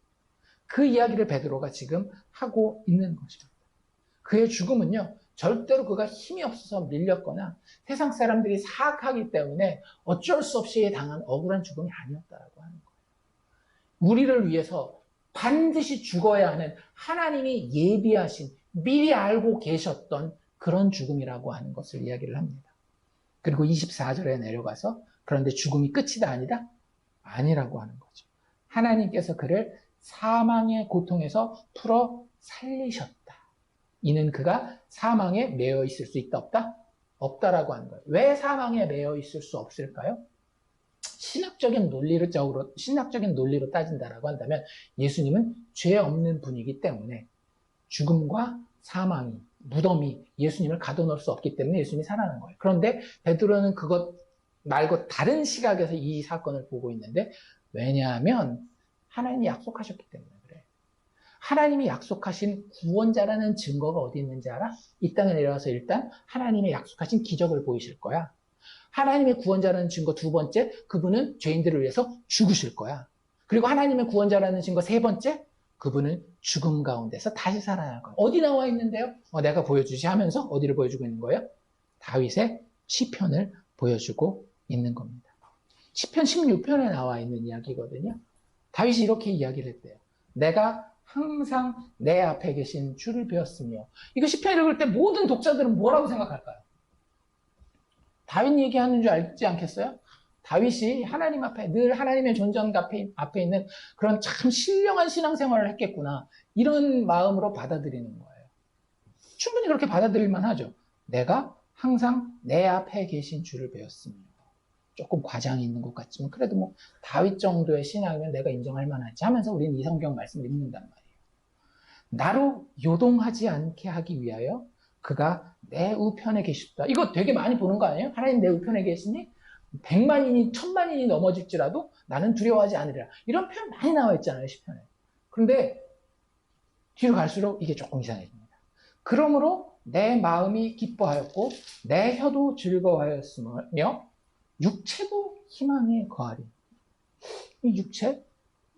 그 이야기를 베드로가 지금 하고 있는 것입니다. 그의 죽음은요, 절대로 그가 힘이 없어서 밀렸거나 세상 사람들이 사악하기 때문에 어쩔 수 없이 당한 억울한 죽음이 아니었다라고 하는 거예요. 우리를 위해서 반드시 죽어야 하는 하나님이 예비하신, 미리 알고 계셨던 그런 죽음이라고 하는 것을 이야기를 합니다. 그리고 24절에 내려가서 그런데 죽음이 끝이다 아니다? 아니라고 하는 거죠. 하나님께서 그를 사망의 고통에서 풀어 살리셨다. 이는 그가 사망에 매여 있을 수 있다 없다? 없다라고 하는 거예요. 왜 사망에 매여 있을 수 없을까요? 신학적인 논리로 따진다라고 한다면 예수님은 죄 없는 분이기 때문에 죽음과 사망이, 무덤이 예수님을 가둬놓을 수 없기 때문에 예수님이 살아난 거예요. 그런데 베드로는 그것 말고 다른 시각에서 이 사건을 보고 있는데, 왜냐하면 하나님이 약속하셨기 때문에 그래요. 하나님이 약속하신 구원자라는 증거가 어디 있는지 알아? 이 땅에 내려와서 일단 하나님의 약속하신 기적을 보이실 거야. 하나님의 구원자라는 증거 두 번째, 그분은 죄인들을 위해서 죽으실 거야. 그리고 하나님의 구원자라는 증거 세 번째, 그분은 죽음 가운데서 다시 살아날 거야. 어디 나와 있는데요? 내가 보여주지 하면서 어디를 보여주고 있는 거예요? 다윗의 시편을 보여주고 있는 겁니다. 시편 16편에 나와 있는 이야기거든요. 다윗이 이렇게 이야기를 했대요. 내가 항상 내 앞에 계신 주를 배웠으며. 이거 시편 읽을 때 모든 독자들은 뭐라고 생각할까요? 다윗 얘기하는 줄 알지 않겠어요? 다윗이 하나님 앞에, 늘 하나님의 존전 앞에 있는 그런 참 신령한 신앙생활을 했겠구나, 이런 마음으로 받아들이는 거예요. 충분히 그렇게 받아들일만 하죠. 내가 항상 내 앞에 계신 주를 배웠으며. 조금 과장이 있는 것 같지만 그래도 뭐 다윗 정도의 신앙이면 내가 인정할 만하지 하면서 우리는 이 성경 말씀을 읽는단 말이에요. 나로 요동하지 않게 하기 위하여 그가 내 우편에 계셨다. 이거 되게 많이 보는 거 아니에요? 하나님 내 우편에 계시니 100만인이 1000만인이 넘어질지라도 나는 두려워하지 않으리라. 이런 표현 많이 나와 있잖아요, 시편에. 그런데 뒤로 갈수록 이게 조금 이상해집니다. 그러므로 내 마음이 기뻐하였고 내 혀도 즐거워하였으며 육체도 희망에 거하리. 이 육체?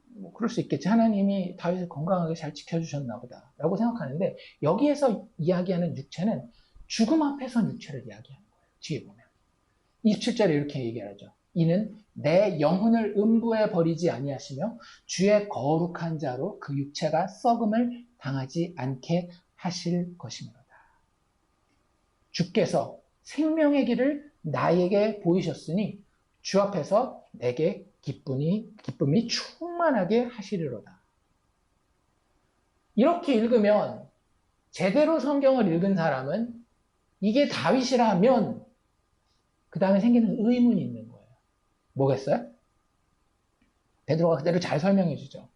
뭐 그럴 수 있겠지. 하나님이 다윗을 건강하게 잘 지켜주셨나 보다 라고 생각하는데, 여기에서 이야기하는 육체는 죽음 앞에선 육체를 이야기하는 거예요. 뒤에 보면 27절에 이렇게 얘기하죠. 이는 내 영혼을 음부에 버리지 아니하시며 주의 거룩한 자로 그 육체가 썩음을 당하지 않게 하실 것이므로다. 주께서 생명의 길을 나에게 보이셨으니 주 앞에서 내게 기쁨이 충만하게 하시리로다. 이렇게 읽으면, 제대로 성경을 읽은 사람은 이게 다윗이라면 그 다음에 생기는 의문이 있는 거예요. 뭐겠어요? 베드로가 그대로 잘 설명해 주죠.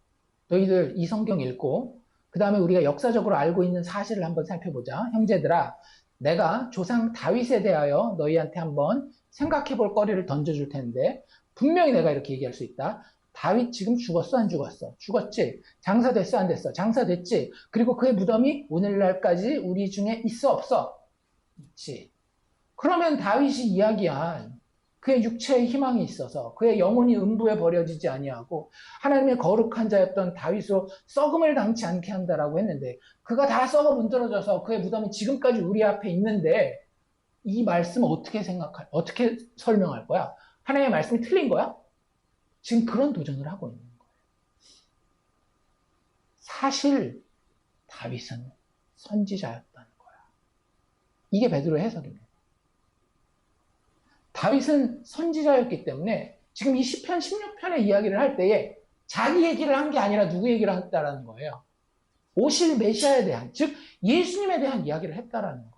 너희들 이 성경 읽고 그 다음에 우리가 역사적으로 알고 있는 사실을 한번 살펴보자. 형제들아, 내가 조상 다윗에 대하여 너희한테 한번 생각해 볼 거리를 던져줄 텐데, 분명히 내가 이렇게 얘기할 수 있다. 다윗 지금 죽었어 안 죽었어? 죽었지. 장사됐어 안 됐어? 장사됐지. 그리고 그의 무덤이 오늘날까지 우리 중에 있어 없어? 있지. 그러면 다윗이 이야기한 그의 육체의 희망이 있어서 그의 영혼이 음부에 버려지지 아니하고 하나님의 거룩한 자였던 다윗으로 썩음을 당치 않게 한다라고 했는데, 그가 다 썩어 문드러져서 그의 무덤이 지금까지 우리 앞에 있는데, 이 말씀을 어떻게 설명할 거야? 하나님의 말씀이 틀린 거야? 지금 그런 도전을 하고 있는 거예요. 사실 다윗은 선지자였다는 거야. 이게 베드로의 해석입니다. 다윗은 선지자였기 때문에 지금 이 시편 16편의 이야기를 할 때에 자기 얘기를 한 게 아니라 누구 얘기를 했다라는 거예요. 오실 메시아에 대한, 즉 예수님에 대한 이야기를 했다라는 거예요.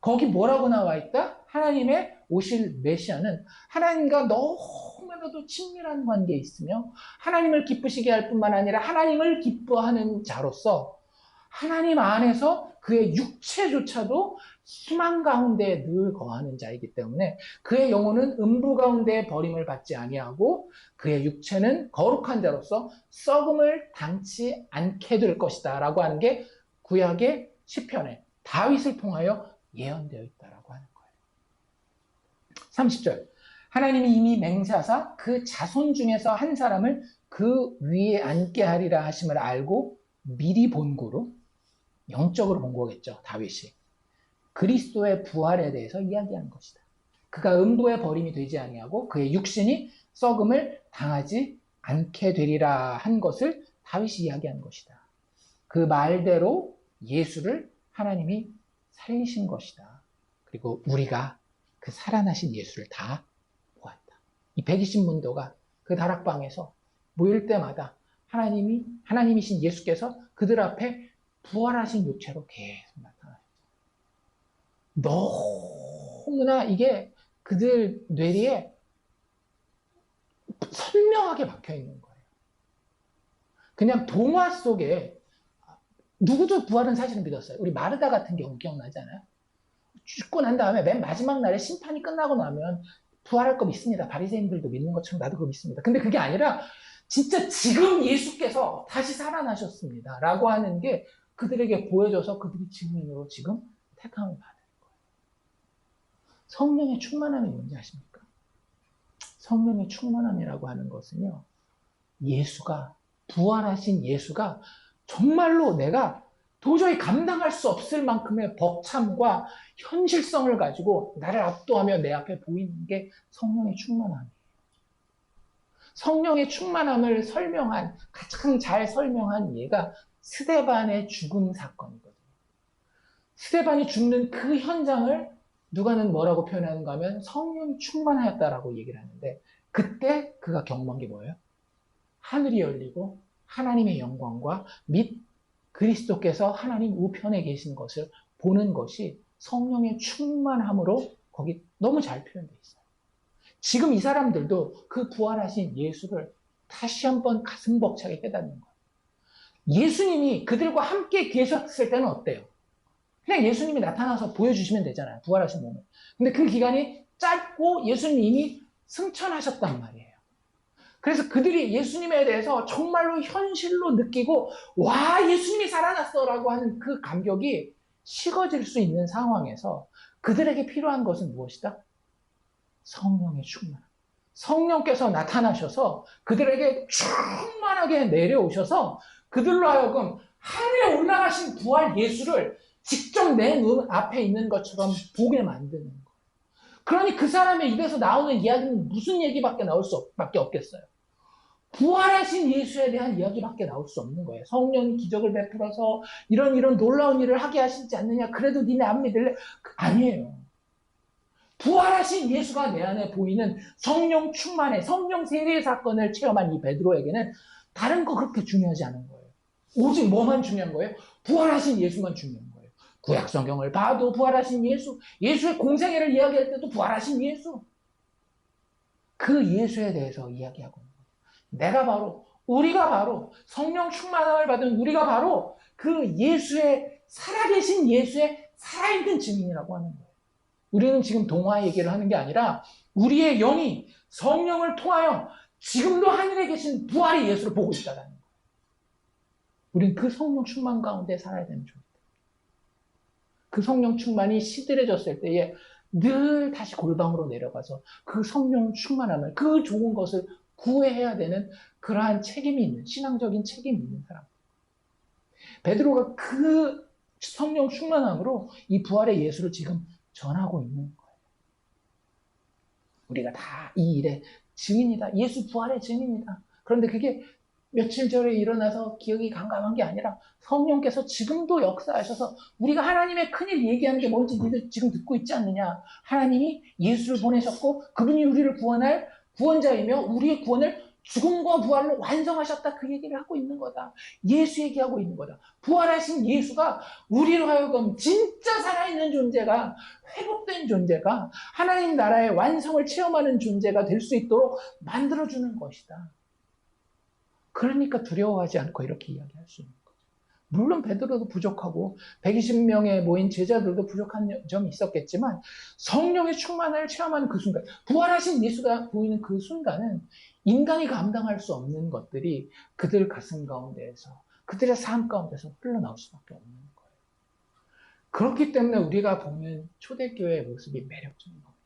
거기 뭐라고 나와 있다? 하나님의 오실 메시아는 하나님과 너무나도 친밀한 관계에 있으며 하나님을 기쁘시게 할 뿐만 아니라 하나님을 기뻐하는 자로서 하나님 안에서 그의 육체조차도 희망 가운데 늘 거하는 자이기 때문에 그의 영혼은 음부 가운데 버림을 받지 아니하고 그의 육체는 거룩한 자로서 썩음을 당치 않게 될 것이다 라고 하는 게 구약의 시편에 다윗을 통하여 예언되어 있다라고 하는 거예요. 30절 하나님이 이미 맹세하사 그 자손 중에서 한 사람을 그 위에 앉게 하리라 하심을 알고 미리 본고로 영적으로 본 거겠죠. 다윗이 그리스도의 부활에 대해서 이야기하는 것이다. 그가 음부의 버림이 되지 아니하고 그의 육신이 썩음을 당하지 않게 되리라 한 것을 다윗이 이야기한 것이다. 그 말대로 예수를 하나님이 살리신 것이다. 그리고 우리가 그 살아나신 예수를 다 보았다. 이 120문도가 그 다락방에서 모일 때마다 하나님이신 예수께서 그들 앞에 부활하신 육체로 계속 나타나요. 너무나 이게 그들 뇌리에 선명하게 박혀 있는 거예요. 그냥 동화 속에 누구도 부활은 사실은 믿었어요. 우리 마르다 같은 경우 기억나잖아요. 죽고 난 다음에 맨 마지막 날에 심판이 끝나고 나면 부활할 거 믿습니다. 바리새인들도 믿는 것처럼 나도 그거 믿습니다. 근데 그게 아니라 진짜 지금 예수께서 다시 살아나셨습니다. 라고 하는 게 그들에게 보여져서 그들이 증인으로 지금 택함을 받은 거예요. 성령의 충만함이 뭔지 아십니까? 성령의 충만함이라고 하는 것은요. 예수가 부활하신 예수가 정말로 내가 도저히 감당할 수 없을 만큼의 벅참과 현실성을 가지고 나를 압도하며 내 앞에 보이는 게 성령의 충만함이에요. 성령의 충만함을 가장 잘 설명한 예가 스데반의 죽음 사건이거든요. 스데반이 죽는 그 현장을 누가는 뭐라고 표현하는가 하면 성령이 충만하였다라고 얘기를 하는데 그때 그가 경험한 게 뭐예요? 하늘이 열리고 하나님의 영광과 및 그리스도께서 하나님 우편에 계신 것을 보는 것이 성령의 충만함으로 거기 너무 잘 표현되어 있어요. 지금 이 사람들도 그 부활하신 예수를 다시 한번 가슴 벅차게 깨닫는 거예요. 예수님이 그들과 함께 계셨을 때는 어때요? 그냥 예수님이 나타나서 보여주시면 되잖아요. 부활하신 몸을. 근데 그 기간이 짧고 예수님이 승천하셨단 말이에요. 그래서 그들이 예수님에 대해서 정말로 현실로 느끼고 와 예수님이 살아났어 라고 하는 그 감격이 식어질 수 있는 상황에서 그들에게 필요한 것은 무엇이다? 성령의 충만. 성령께서 나타나셔서 그들에게 충만하게 내려오셔서 그들로 하여금 하늘에 올라가신 부활 예수를 직접 내 눈 앞에 있는 것처럼 보게 만드는 거예요. 그러니 그 사람의 입에서 나오는 이야기는 무슨 얘기밖에 나올 수밖에 없겠어요. 부활하신 예수에 대한 이야기밖에 나올 수 없는 거예요. 성령이 기적을 베풀어서 이런 놀라운 일을 하게 하시지 않느냐. 그래도 니네 안 믿을래? 아니에요. 부활하신 예수가 내 안에 보이는 성령 충만의 성령 세례 사건을 체험한 이 베드로에게는 다른 거 그렇게 중요하지 않은 거예요. 오직 뭐만 중요한 거예요? 부활하신 예수만 중요한 거예요. 구약 성경을 봐도 부활하신 예수, 예수의 공생애를 이야기할 때도 부활하신 예수. 그 예수에 대해서 이야기하고 있는 거예요. 우리가 바로 성령 충만함을 받은 우리가 바로 그 예수의 살아계신 예수의 살아있는 증인이라고 하는 거예요. 우리는 지금 동화 얘기를 하는 게 아니라 우리의 영이 성령을 통하여 지금도 하늘에 계신 부활의 예수를 보고 있다는 거예요. 우리는 그 성령 충만 가운데 살아야 되는 존재입니다. 그 성령 충만이 시들해졌을 때에 늘 다시 골방으로 내려가서 그 성령 충만함을, 그 좋은 것을 구해야 되는 그러한 책임이 있는, 신앙적인 책임이 있는 사람. 베드로가 그 성령 충만함으로 이 부활의 예수를 지금 전하고 있는 거예요. 우리가 다 이 일의 증인이다. 예수 부활의 증인이다. 그런데 그게 며칠 전에 일어나서 기억이 강감한 게 아니라 성령께서 지금도 역사하셔서 우리가 하나님의 큰일 얘기하는 게 뭔지 니들 지금 듣고 있지 않느냐. 하나님이 예수를 보내셨고 그분이 우리를 구원할 구원자이며 우리의 구원을 죽음과 부활로 완성하셨다 그 얘기를 하고 있는 거다. 예수 얘기하고 있는 거다. 부활하신 예수가 우리로 하여금 진짜 살아있는 존재가, 회복된 존재가, 하나님 나라의 완성을 체험하는 존재가 될 수 있도록 만들어주는 것이다. 그러니까 두려워하지 않고 이렇게 이야기할 수 있는 거죠. 물론 베드로도 부족하고 120명의 모인 제자들도 부족한 점이 있었겠지만 성령의 충만을 체험하는 그 순간, 부활하신 예수가 보이는 그 순간은 인간이 감당할 수 없는 것들이 그들 가슴 가운데에서, 그들의 삶 가운데서 흘러나올 수밖에 없는 거예요. 그렇기 때문에 우리가 보는 초대교회의 모습이 매력적인 겁니다.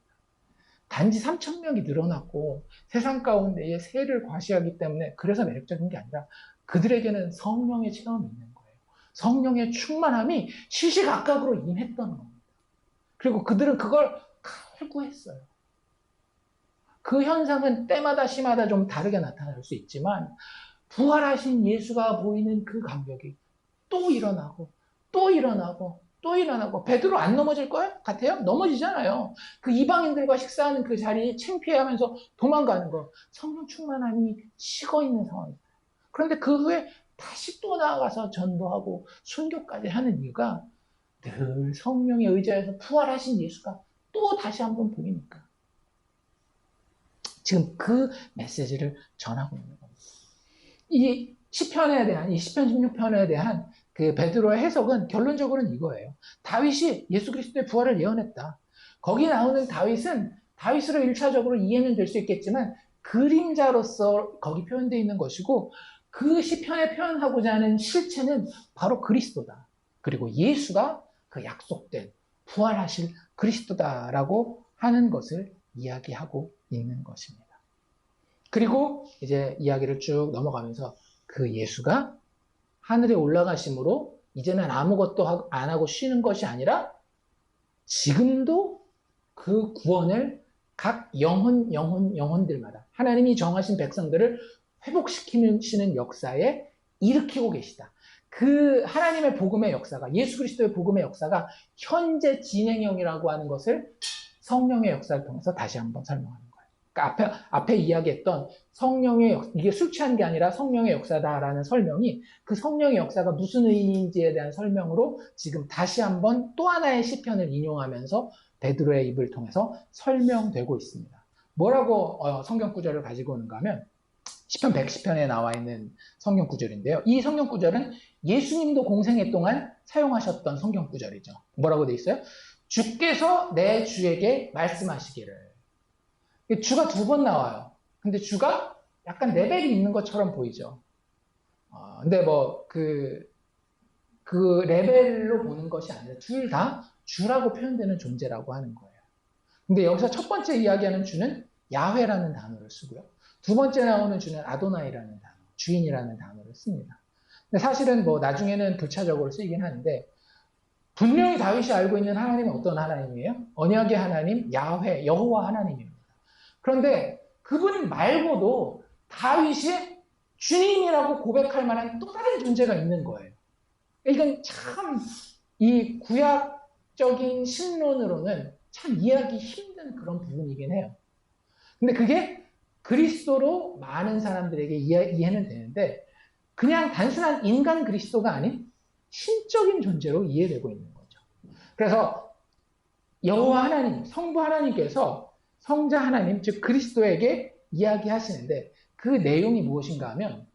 단지 3,000명이 늘어났고 세상 가운데에 세를 과시하기 때문에 그래서 매력적인 게 아니라 그들에게는 성령의 체험이 있는 거예요. 성령의 충만함이 시시각각으로 임했던 겁니다. 그리고 그들은 그걸 갈구했어요. 그 현상은 때마다 시마다 좀 다르게 나타날 수 있지만 부활하신 예수가 보이는 그 감격이 또 일어나고 또 일어나고 또 일어나고, 베드로 안 넘어질 것 같아요? 넘어지잖아요. 그 이방인들과 식사하는 그 자리에 창피해하면서 도망가는 거, 성령 충만함이 식어 있는 상황이에요. 그런데 그 후에 다시 또 나아가서 전도하고 순교까지 하는 이유가 늘 성령에 의지해서 부활하신 예수가 또 다시 한번 보이니까. 지금 그 메시지를 전하고 있는 겁니다. 이 시편에 대한, 이 시편 16편에 대한 그 베드로의 해석은 결론적으로는 이거예요. 다윗이 예수 그리스도의 부활을 예언했다. 거기 나오는 다윗은 다윗으로 1차적으로 이해는 될 수 있겠지만 그림자로서 거기 표현되어 있는 것이고, 그 시편에 표현하고자 하는 실체는 바로 그리스도다. 그리고 예수가 그 약속된 부활하실 그리스도다라고 하는 것을 이야기하고 있는 것입니다. 그리고 이제 이야기를 쭉 넘어가면서 그 예수가 하늘에 올라가심으로 이제는 아무것도 안 하고 쉬는 것이 아니라 지금도 그 구원을 각 영혼들마다 하나님이 정하신 백성들을 회복시키시는 역사에 일으키고 계시다. 그 하나님의 복음의 역사가, 예수 그리스도의 복음의 역사가 현재 진행형이라고 하는 것을 성령의 역사를 통해서 다시 한번 설명하는 거예요. 그러니까 앞에 이야기했던 성령의, 이게 술 취한 게 아니라 성령의 역사다라는 설명이 그 성령의 역사가 무슨 의미인지에 대한 설명으로 지금 다시 한번 또 하나의 시편을 인용하면서 베드로의 입을 통해서 설명되고 있습니다. 뭐라고 성경 구절을 가지고 오는가 하면 시편 110편에 나와 있는 성경 구절인데요. 이 성경 구절은 예수님도 공생애 동안 사용하셨던 성경 구절이죠. 뭐라고 돼 있어요? 주께서 내 주에게 말씀하시기를. 주가 2번 나와요. 근데 주가 약간 레벨이 있는 것처럼 보이죠. 근데 그 레벨로 보는 것이 아니라 둘 다 주라고 표현되는 존재라고 하는 거예요. 근데 여기서 첫 번째 이야기하는 주는 야훼라는 단어를 쓰고요. 2번째 나오는 주는 아도나이라는 단어, 주인이라는 단어를 씁니다. 근데 사실은 나중에는 교차적으로 쓰이긴 하는데, 분명히 다윗이 알고 있는 하나님은 어떤 하나님이에요? 언약의 하나님, 야훼, 여호와 하나님입니다. 그런데 그분 말고도 다윗이 주님이라고 고백할 만한 또 다른 존재가 있는 거예요. 이건 참 이 구약적인 신론으로는 참 이해하기 힘든 그런 부분이긴 해요. 근데 그게 그리스도로 많은 사람들에게 이해는 되는데 그냥 단순한 인간 그리스도가 아닌 신적인 존재로 이해되고 있는 거죠. 그래서 여호와 하나님, 성부 하나님께서 성자 하나님, 즉 그리스도에게 이야기하시는데 그 내용이 무엇인가 하면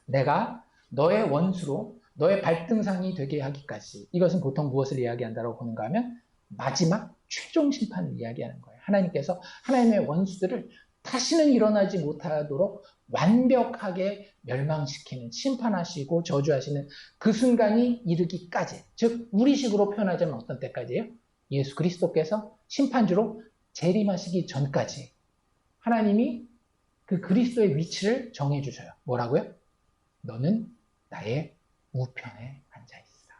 내가 너의 원수로 너의 발등상이 되게 하기까지, 이것은 보통 무엇을 이야기한다고 보는가 하면 마지막 최종 심판을 이야기하는 거예요. 하나님께서 하나님의 원수들을 다시는 일어나지 못하도록 완벽하게 멸망시키는, 심판하시고 저주하시는 그 순간이 이르기까지, 즉 우리식으로 표현하자면 어떤 때까지예요? 예수 그리스도께서 심판주로 재림하시기 전까지 하나님이 그 그리스도의 위치를 정해주셔요. 뭐라고요? 너는 나의 우편에 앉아있어.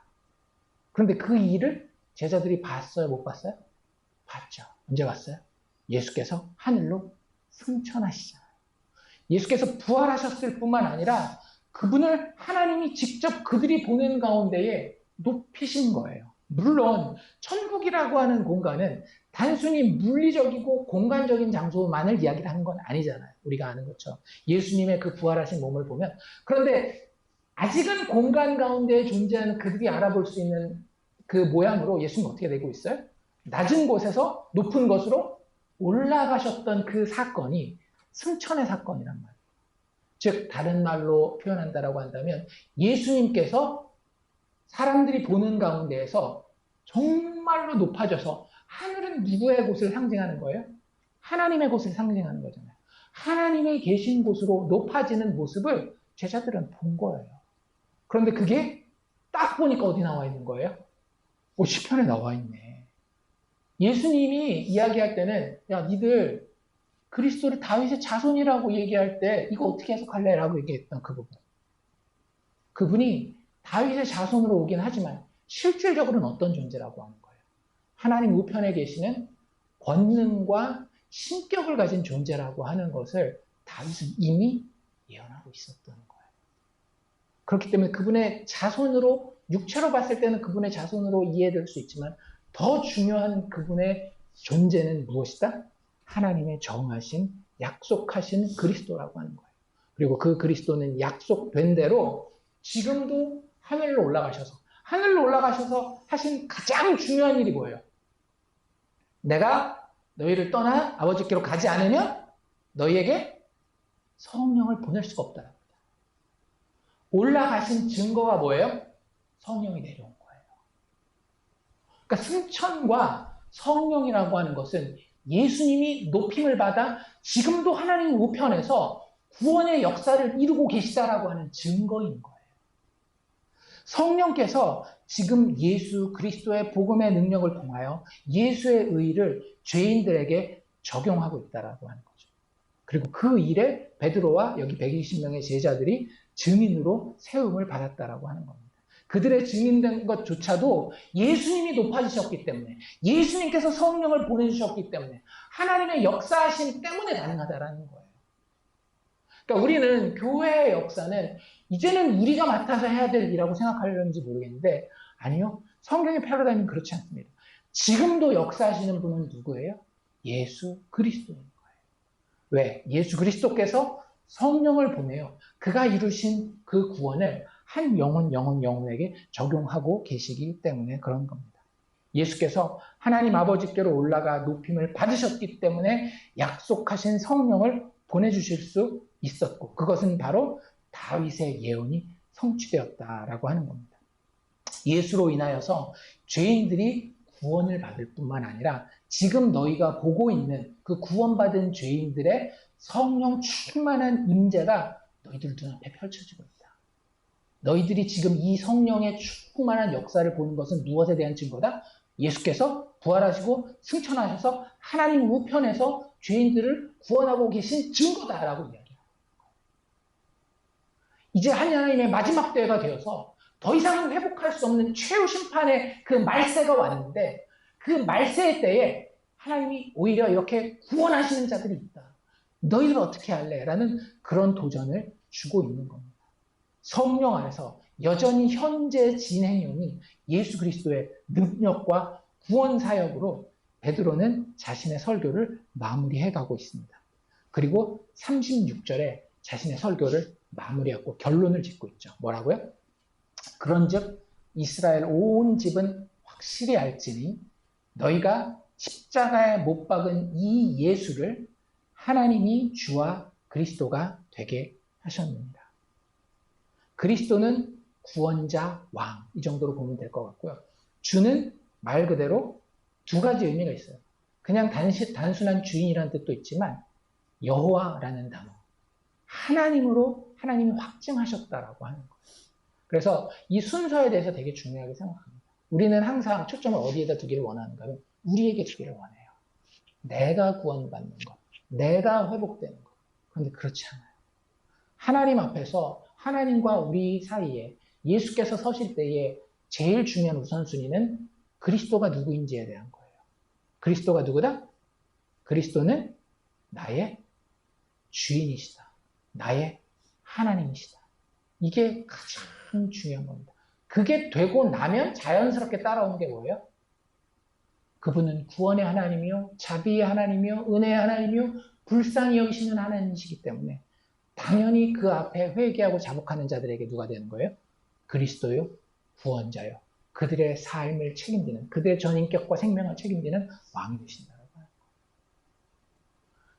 그런데 그 일을 제자들이 봤어요? 못 봤어요? 봤죠. 언제 봤어요? 예수께서 하늘로 승천하시잖아요. 예수께서 부활하셨을 뿐만 아니라 그분을 하나님이 직접 그들이 보는 가운데에 높이신 거예요. 물론 천국이라고 하는 공간은 단순히 물리적이고 공간적인 장소만을 이야기를 하는 건 아니잖아요. 우리가 아는 것처럼. 예수님의 그 부활하신 몸을 보면. 그런데 아직은 공간 가운데 존재하는 그들이 알아볼 수 있는 그 모양으로 예수님은 어떻게 되고 있어요? 낮은 곳에서 높은 곳으로 올라가셨던 그 사건이 승천의 사건이란 말이에요. 즉 다른 말로 표현한다라고 한다면 예수님께서 사람들이 보는 가운데에서 정말로 높아져서 하늘은 누구의 곳을 상징하는 거예요? 하나님의 곳을 상징하는 거잖아요. 하나님이 계신 곳으로 높아지는 모습을 제자들은 본 거예요. 그런데 그게 딱 보니까 어디 나와 있는 거예요? 시편에 나와 있네. 예수님이 이야기할 때는 야 니들 그리스도를 다윗의 자손이라고 얘기할 때 이거 어떻게 해석할래? 라고 얘기했던 그 부분. 그분이 다윗의 자손으로 오긴 하지만 실질적으로는 어떤 존재라고 하는 거예요? 하나님 우편에 계시는 권능과 신격을 가진 존재라고 하는 것을 다윗은 이미 예언하고 있었던 거예요. 그렇기 때문에 그분의 자손으로 육체로 봤을 때는 그분의 자손으로 이해될 수 있지만 더 중요한 그분의 존재는 무엇이다? 하나님의 정하신 약속하신 그리스도라고 하는 거예요. 그리고 그 그리스도는 약속된 대로 지금도 하늘로 올라가셔서 하신 가장 중요한 일이 뭐예요? 내가 너희를 떠나 아버지께로 가지 않으면 너희에게 성령을 보낼 수가 없다. 올라가신 증거가 뭐예요? 성령이 내려온 거예요. 그러니까 승천과 성령이라고 하는 것은 예수님이 높임을 받아 지금도 하나님 우편에서 구원의 역사를 이루고 계시다라고 하는 증거인 거예요. 성령께서 지금 예수 그리스도의 복음의 능력을 통하여 예수의 의를 죄인들에게 적용하고 있다라고 하는 거죠. 그리고 그 일에 베드로와 여기 120명의 제자들이 증인으로 세움을 받았다라고 하는 겁니다. 그들의 증인된 것조차도 예수님이 높아지셨기 때문에 예수님께서 성령을 보내주셨기 때문에 하나님의 역사하심 때문에 가능하다라는 거예요. 그러니까 우리는 교회의 역사는 이제는 우리가 맡아서 해야 될 일이라고 생각하려는지 모르겠는데 아니요. 성경의 패러다임은 그렇지 않습니다. 지금도 역사하시는 분은 누구예요? 예수 그리스도인 거예요. 왜? 예수 그리스도께서 성령을 보내요. 그가 이루신 그 구원을 한 영혼에게 적용하고 계시기 때문에 그런 겁니다. 예수께서 하나님 아버지께로 올라가 높임을 받으셨기 때문에 약속하신 성령을 보내주실 수 있었고 그것은 바로 다윗의 예언이 성취되었다라고 하는 겁니다. 예수로 인하여서 죄인들이 구원을 받을 뿐만 아니라 지금 너희가 보고 있는 그 구원받은 죄인들의 성령 충만한 임재가 너희들 눈앞에 펼쳐지고 있다. 너희들이 지금 이 성령의 충만한 역사를 보는 것은 무엇에 대한 증거다? 예수께서 부활하시고 승천하셔서 하나님 우편에서 죄인들을 구원하고 계신 증거다라고 이야기합니다. 이제 하나님의 마지막 때가 되어서 더 이상 회복할 수 없는 최후 심판의 그 말세가 왔는데 그 말세의 때에 하나님이 오히려 이렇게 구원하시는 자들이 있다. 너희들 어떻게 할래? 라는 그런 도전을 주고 있는 겁니다. 성령 안에서 여전히 현재 진행형이 예수 그리스도의 능력과 구원 사역으로 베드로는 자신의 설교를 마무리해가고 있습니다. 그리고 36절에 자신의 설교를 마무리하고 결론을 짓고 있죠. 뭐라고요? 그런즉 이스라엘 온 집은 확실히 알지니 너희가 십자가에 못 박은 이 예수를 하나님이 주와 그리스도가 되게 하셨느니라. 그리스도는 구원자, 왕 이 정도로 보면 될 것 같고요. 주는 말 그대로 두 가지 의미가 있어요. 그냥 단순한 주인이라는 뜻도 있지만 여호와라는 단어, 하나님으로 하나님이 확증하셨다라고 하는 거예요. 그래서 이 순서에 대해서 되게 중요하게 생각합니다. 우리는 항상 초점을 어디에다 두기를 원하는가 하면 우리에게 두기를 원해요. 내가 구원받는 것, 내가 회복되는 것. 그런데 그렇지 않아요. 하나님 앞에서 하나님과 우리 사이에 예수께서 서실 때에 제일 중요한 우선순위는 그리스도가 누구인지에 대한 거예요. 그리스도가 누구다? 그리스도는 나의 주인이시다. 나의 하나님이시다. 이게 가장 중요한 겁니다. 그게 되고 나면 자연스럽게 따라오는 게 뭐예요? 그분은 구원의 하나님이요, 자비의 하나님이요, 은혜의 하나님이요, 불쌍히 여기시는 하나님이시기 때문에 당연히 그 앞에 회개하고 자복하는 자들에게 누가 되는 거예요? 그리스도요, 구원자요. 그들의 삶을 책임지는, 그들의 전인격과 생명을 책임지는 왕이 되신다고 해요.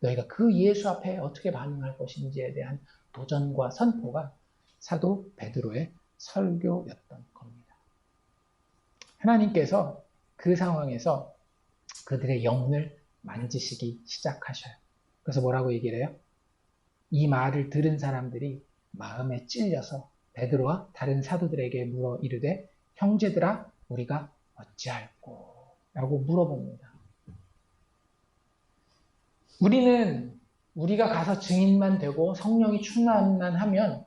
너희가 그 예수 앞에 어떻게 반응할 것인지에 대한 도전과 선포가 사도 베드로의 설교였던 겁니다. 하나님께서 그 상황에서 그들의 영혼을 만지시기 시작하셔요. 그래서 뭐라고 얘기를 해요? 이 말을 들은 사람들이 마음에 찔려서 베드로와 다른 사도들에게 물어 이르되 형제들아 우리가 어찌할꼬? 라고 물어봅니다. 우리는 우리가 가서 증인만 되고 성령이 충만만 하면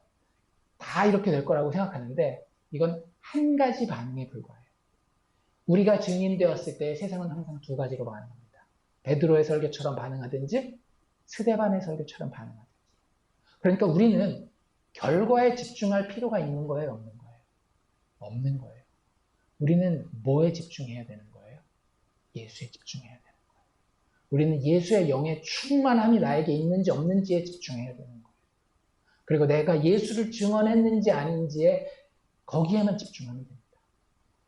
다 이렇게 될 거라고 생각하는데 이건 한 가지 반응에 불과해요. 우리가 증인되었을 때 세상은 항상 두 가지로 반응합니다. 베드로의 설교처럼 반응하든지 스데반의 설교처럼 반응하든지. 그러니까 우리는 결과에 집중할 필요가 있는 거예요, 없는 거예요? 없는 거예요. 우리는 뭐에 집중해야 되는 거예요? 예수에 집중해야 되는 거예요. 우리는 예수의 영의 충만함이 나에게 있는지 없는지에 집중해야 되는 거예요. 그리고 내가 예수를 증언했는지 아닌지에 거기에만 집중하면 됩니다.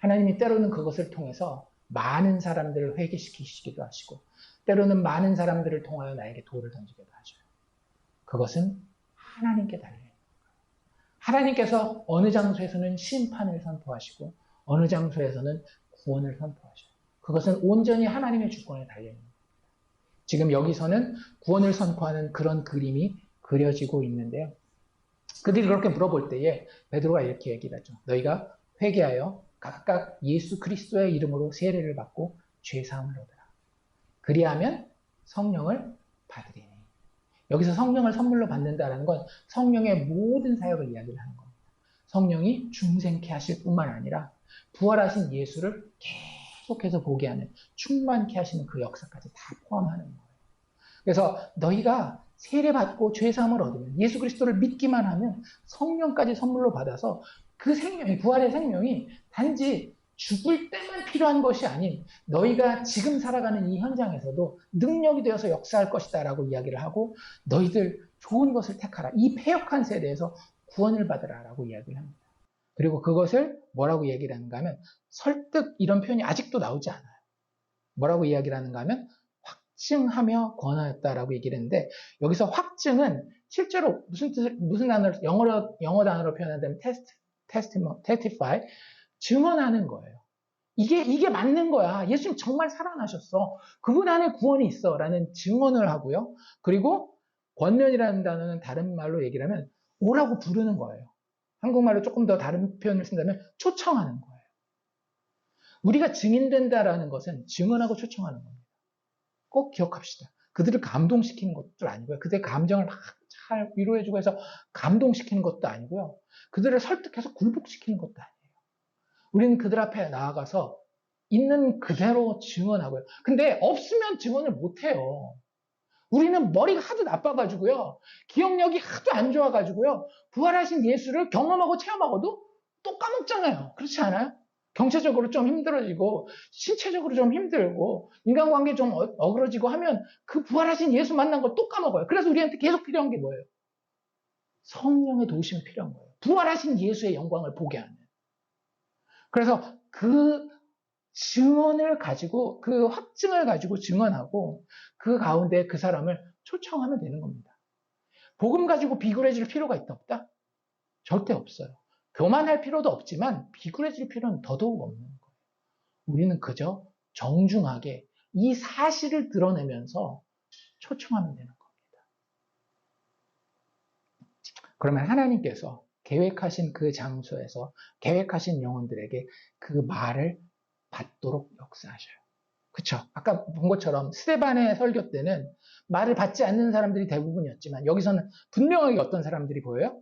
하나님이 때로는 그것을 통해서 많은 사람들을 회개시키시기도 하시고 때로는 많은 사람들을 통하여 나에게 돌을 던지기도 하셔요. 그것은 하나님께 달려있는 거예요. 하나님께서 어느 장소에서는 심판을 선포하시고 어느 장소에서는 구원을 선포하셔요. 그것은 온전히 하나님의 주권에 달려있는 겁니다. 지금 여기서는 구원을 선포하는 그런 그림이 그려지고 있는데요. 그들이 그렇게 물어볼 때에 베드로가 이렇게 얘기를 하죠. 너희가 회개하여 각각 예수 그리스도의 이름으로 세례를 받고 죄사함을 얻으라. 그리하면 성령을 받으리니. 여기서 성령을 선물로 받는다는 건 성령의 모든 사역을 이야기를 하는 겁니다. 성령이 중생케 하실 뿐만 아니라 부활하신 예수를 계속해서 보게 하는, 충만케 하시는 그 역사까지 다 포함하는 거예요. 그래서 너희가 세례받고 죄사함을 얻으면 예수 그리스도를 믿기만 하면 성령까지 선물로 받아서 그 생명이, 부활의 생명이 단지 죽을 때만 필요한 것이 아닌 너희가 지금 살아가는 이 현장에서도 능력이 되어서 역사할 것이다 라고 이야기를 하고 너희들 좋은 것을 택하라. 이 패역한 세대에서 구원을 받으라 라고 이야기를 합니다. 그리고 그것을 뭐라고 얘기를 하는가 하면 설득 이런 표현이 아직도 나오지 않아요. 뭐라고 이야기를 하는가 하면 확증하며 권하였다라고 얘기를 했는데 여기서 확증은 실제로 무슨 단어로 영어 단어로 표현한다면 testify 증언하는 거예요. 이게 맞는 거야. 예수님 정말 살아나셨어. 그분 안에 구원이 있어. 라는 증언을 하고요. 그리고 권면이라는 단어는 다른 말로 얘기를 하면 오라고 부르는 거예요. 한국말로 조금 더 다른 표현을 쓴다면 초청하는 거예요. 우리가 증인된다라는 것은 증언하고 초청하는 겁니다. 꼭 기억합시다. 그들을 감동시키는 것도 아니고요. 그들의 감정을 막 잘 위로해주고 해서 감동시키는 것도 아니고요. 그들을 설득해서 굴복시키는 것도 아니에요. 우리는 그들 앞에 나아가서 있는 그대로 증언하고요. 근데 없으면 증언을 못해요. 우리는 머리가 하도 나빠가지고요. 기억력이 하도 안 좋아가지고요. 부활하신 예수를 경험하고 체험하고도 또 까먹잖아요. 그렇지 않아요? 경제적으로 좀 힘들어지고 신체적으로 좀 힘들고 인간관계 좀 어그러지고 하면 그 부활하신 예수 만난 걸 또 까먹어요. 그래서 우리한테 계속 필요한 게 뭐예요? 성령의 도우심이 필요한 거예요. 부활하신 예수의 영광을 보게 하는. 그래서 그 증언을 가지고 그 확증을 가지고 증언하고 그 가운데 그 사람을 초청하면 되는 겁니다. 복음 가지고 비굴해질 필요가 있다 없다? 절대 없어요. 교만할 필요도 없지만 비굴해질 필요는 더더욱 없는 거예요. 우리는 그저 정중하게 이 사실을 드러내면서 초청하면 되는 겁니다. 그러면 하나님께서 계획하신 그 장소에서 계획하신 영혼들에게 그 말을 받도록 역사하셔요. 그쵸? 아까 본 것처럼 스데반의 설교 때는 말을 받지 않는 사람들이 대부분이었지만 여기서는 분명하게 어떤 사람들이 보여요?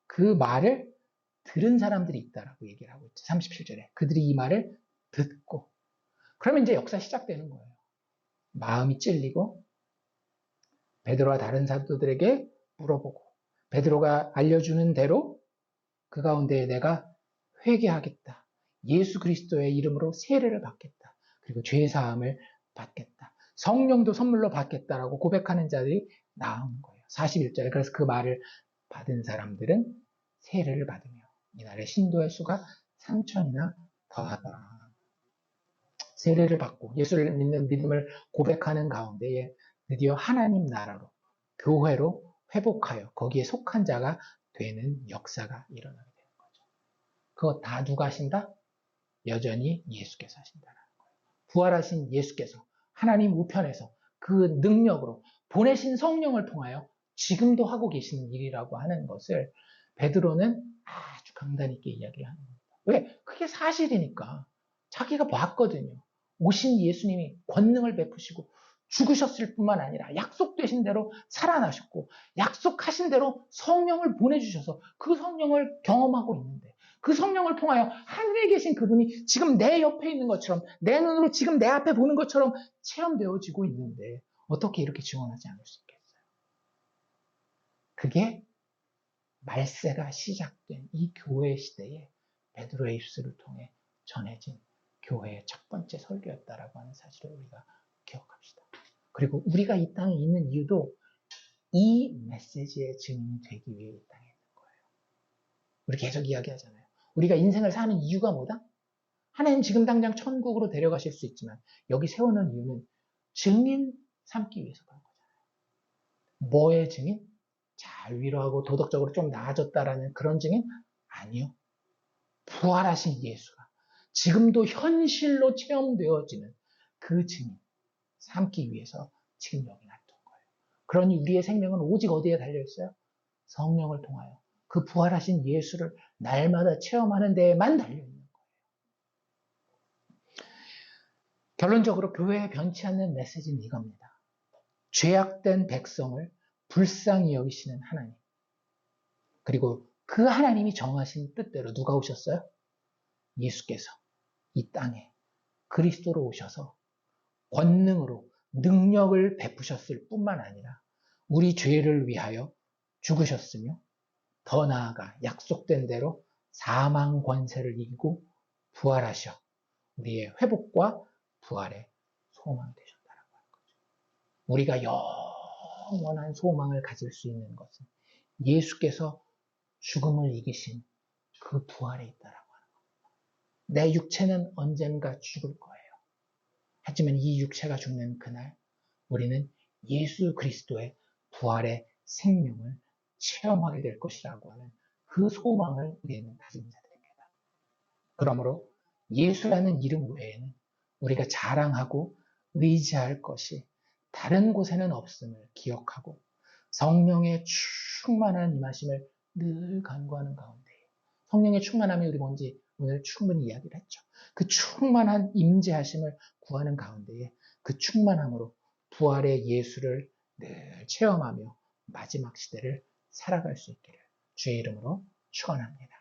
그 말을 들은 사람들이 있다라고 얘기를 하고 있죠. 37절에. 그들이 이 말을 듣고. 그러면 이제 역사 시작되는 거예요. 마음이 찔리고 베드로와 다른 사도들에게 물어보고 베드로가 알려주는 대로 그 가운데 내가 회개하겠다. 예수 그리스도의 이름으로 세례를 받겠다. 그리고 죄사함을 받겠다. 성령도 선물로 받겠다라고 고백하는 자들이 나오는 거예요. 41절에. 그래서 그 말을 받은 사람들은 세례를 받으며 이날의 신도의 수가 3천이나 더하더라. 세례를 받고 예수를 믿는 믿음을 고백하는 가운데에 드디어 하나님 나라로, 교회로 회복하여 거기에 속한 자가 되는 역사가 일어나게 되는 거죠. 그거 다 누가 하신다? 여전히 예수께서 하신다는 거예요. 부활하신 예수께서 하나님 우편에서 그 능력으로 보내신 성령을 통하여 지금도 하고 계시는 일이라고 하는 것을 베드로는 아주 강단 있게 이야기를 하는 겁니다. 왜? 그게 사실이니까. 자기가 봤거든요. 오신 예수님이 권능을 베푸시고 죽으셨을 뿐만 아니라 약속되신 대로 살아나셨고 약속하신 대로 성령을 보내주셔서 그 성령을 경험하고 있는데 그 성령을 통하여 하늘에 계신 그분이 지금 내 옆에 있는 것처럼 내 눈으로 지금 내 앞에 보는 것처럼 체험되어지고 있는데 어떻게 이렇게 증언하지 않을 수 있겠어요? 그게 말세가 시작된 이 교회 시대에 베드로의 입술을 통해 전해진 교회의 첫 번째 설교였다라고 하는 사실을 우리가 기억합시다. 그리고 우리가 이 땅에 있는 이유도 이 메시지의 증인이 되기 위해 이 땅에 있는 거예요. 우리 계속 이야기하잖아요. 우리가 인생을 사는 이유가 뭐다? 하나님 지금 당장 천국으로 데려가실 수 있지만 여기 세우는 이유는 증인 삼기 위해서 그런 거잖아요. 뭐의 증인? 잘 위로하고 도덕적으로 좀 나아졌다라는 그런 증인? 아니요. 부활하신 예수가 지금도 현실로 체험되어지는 그 증인 삼기 위해서 지금 여기 놨던 거예요. 그러니 우리의 생명은 오직 어디에 달려있어요? 성령을 통하여 그 부활하신 예수를 날마다 체험하는 데에만 달려있는 거예요. 결론적으로 교회에 변치 않는 메시지는 이겁니다. 죄악된 백성을 불쌍히 여기시는 하나님. 그리고 그 하나님이 정하신 뜻대로 누가 오셨어요? 예수께서 이 땅에 그리스도로 오셔서 권능으로 능력을 베푸셨을 뿐만 아니라 우리 죄를 위하여 죽으셨으며 더 나아가 약속된 대로 사망 권세를 이기고 부활하셔 우리의 회복과 부활의 소망이 되셨다라고 하는 거죠. 우리가 영원한 소망을 가질 수 있는 것은 예수께서 죽음을 이기신 그 부활에 있다라고 하는 겁니다. 내 육체는 언젠가 죽을 거예요. 하지만 이 육체가 죽는 그날 우리는 예수 그리스도의 부활의 생명을 체험하게 될 것이라고 하는 그 소망을 우리는 가진 자들입니다. 그러므로 예수라는 이름 외에는 우리가 자랑하고 의지할 것이 다른 곳에는 없음을 기억하고 성령의 충만한 임하심을 늘 간구하는 가운데 성령의 충만함이 우리 뭔지 오늘 충분히 이야기를 했죠. 그 충만한 임재하심을 구하는 가운데에 그 충만함으로 부활의 예수를 늘 체험하며 마지막 시대를 살아갈 수 있기를 주의 이름으로 축원합니다.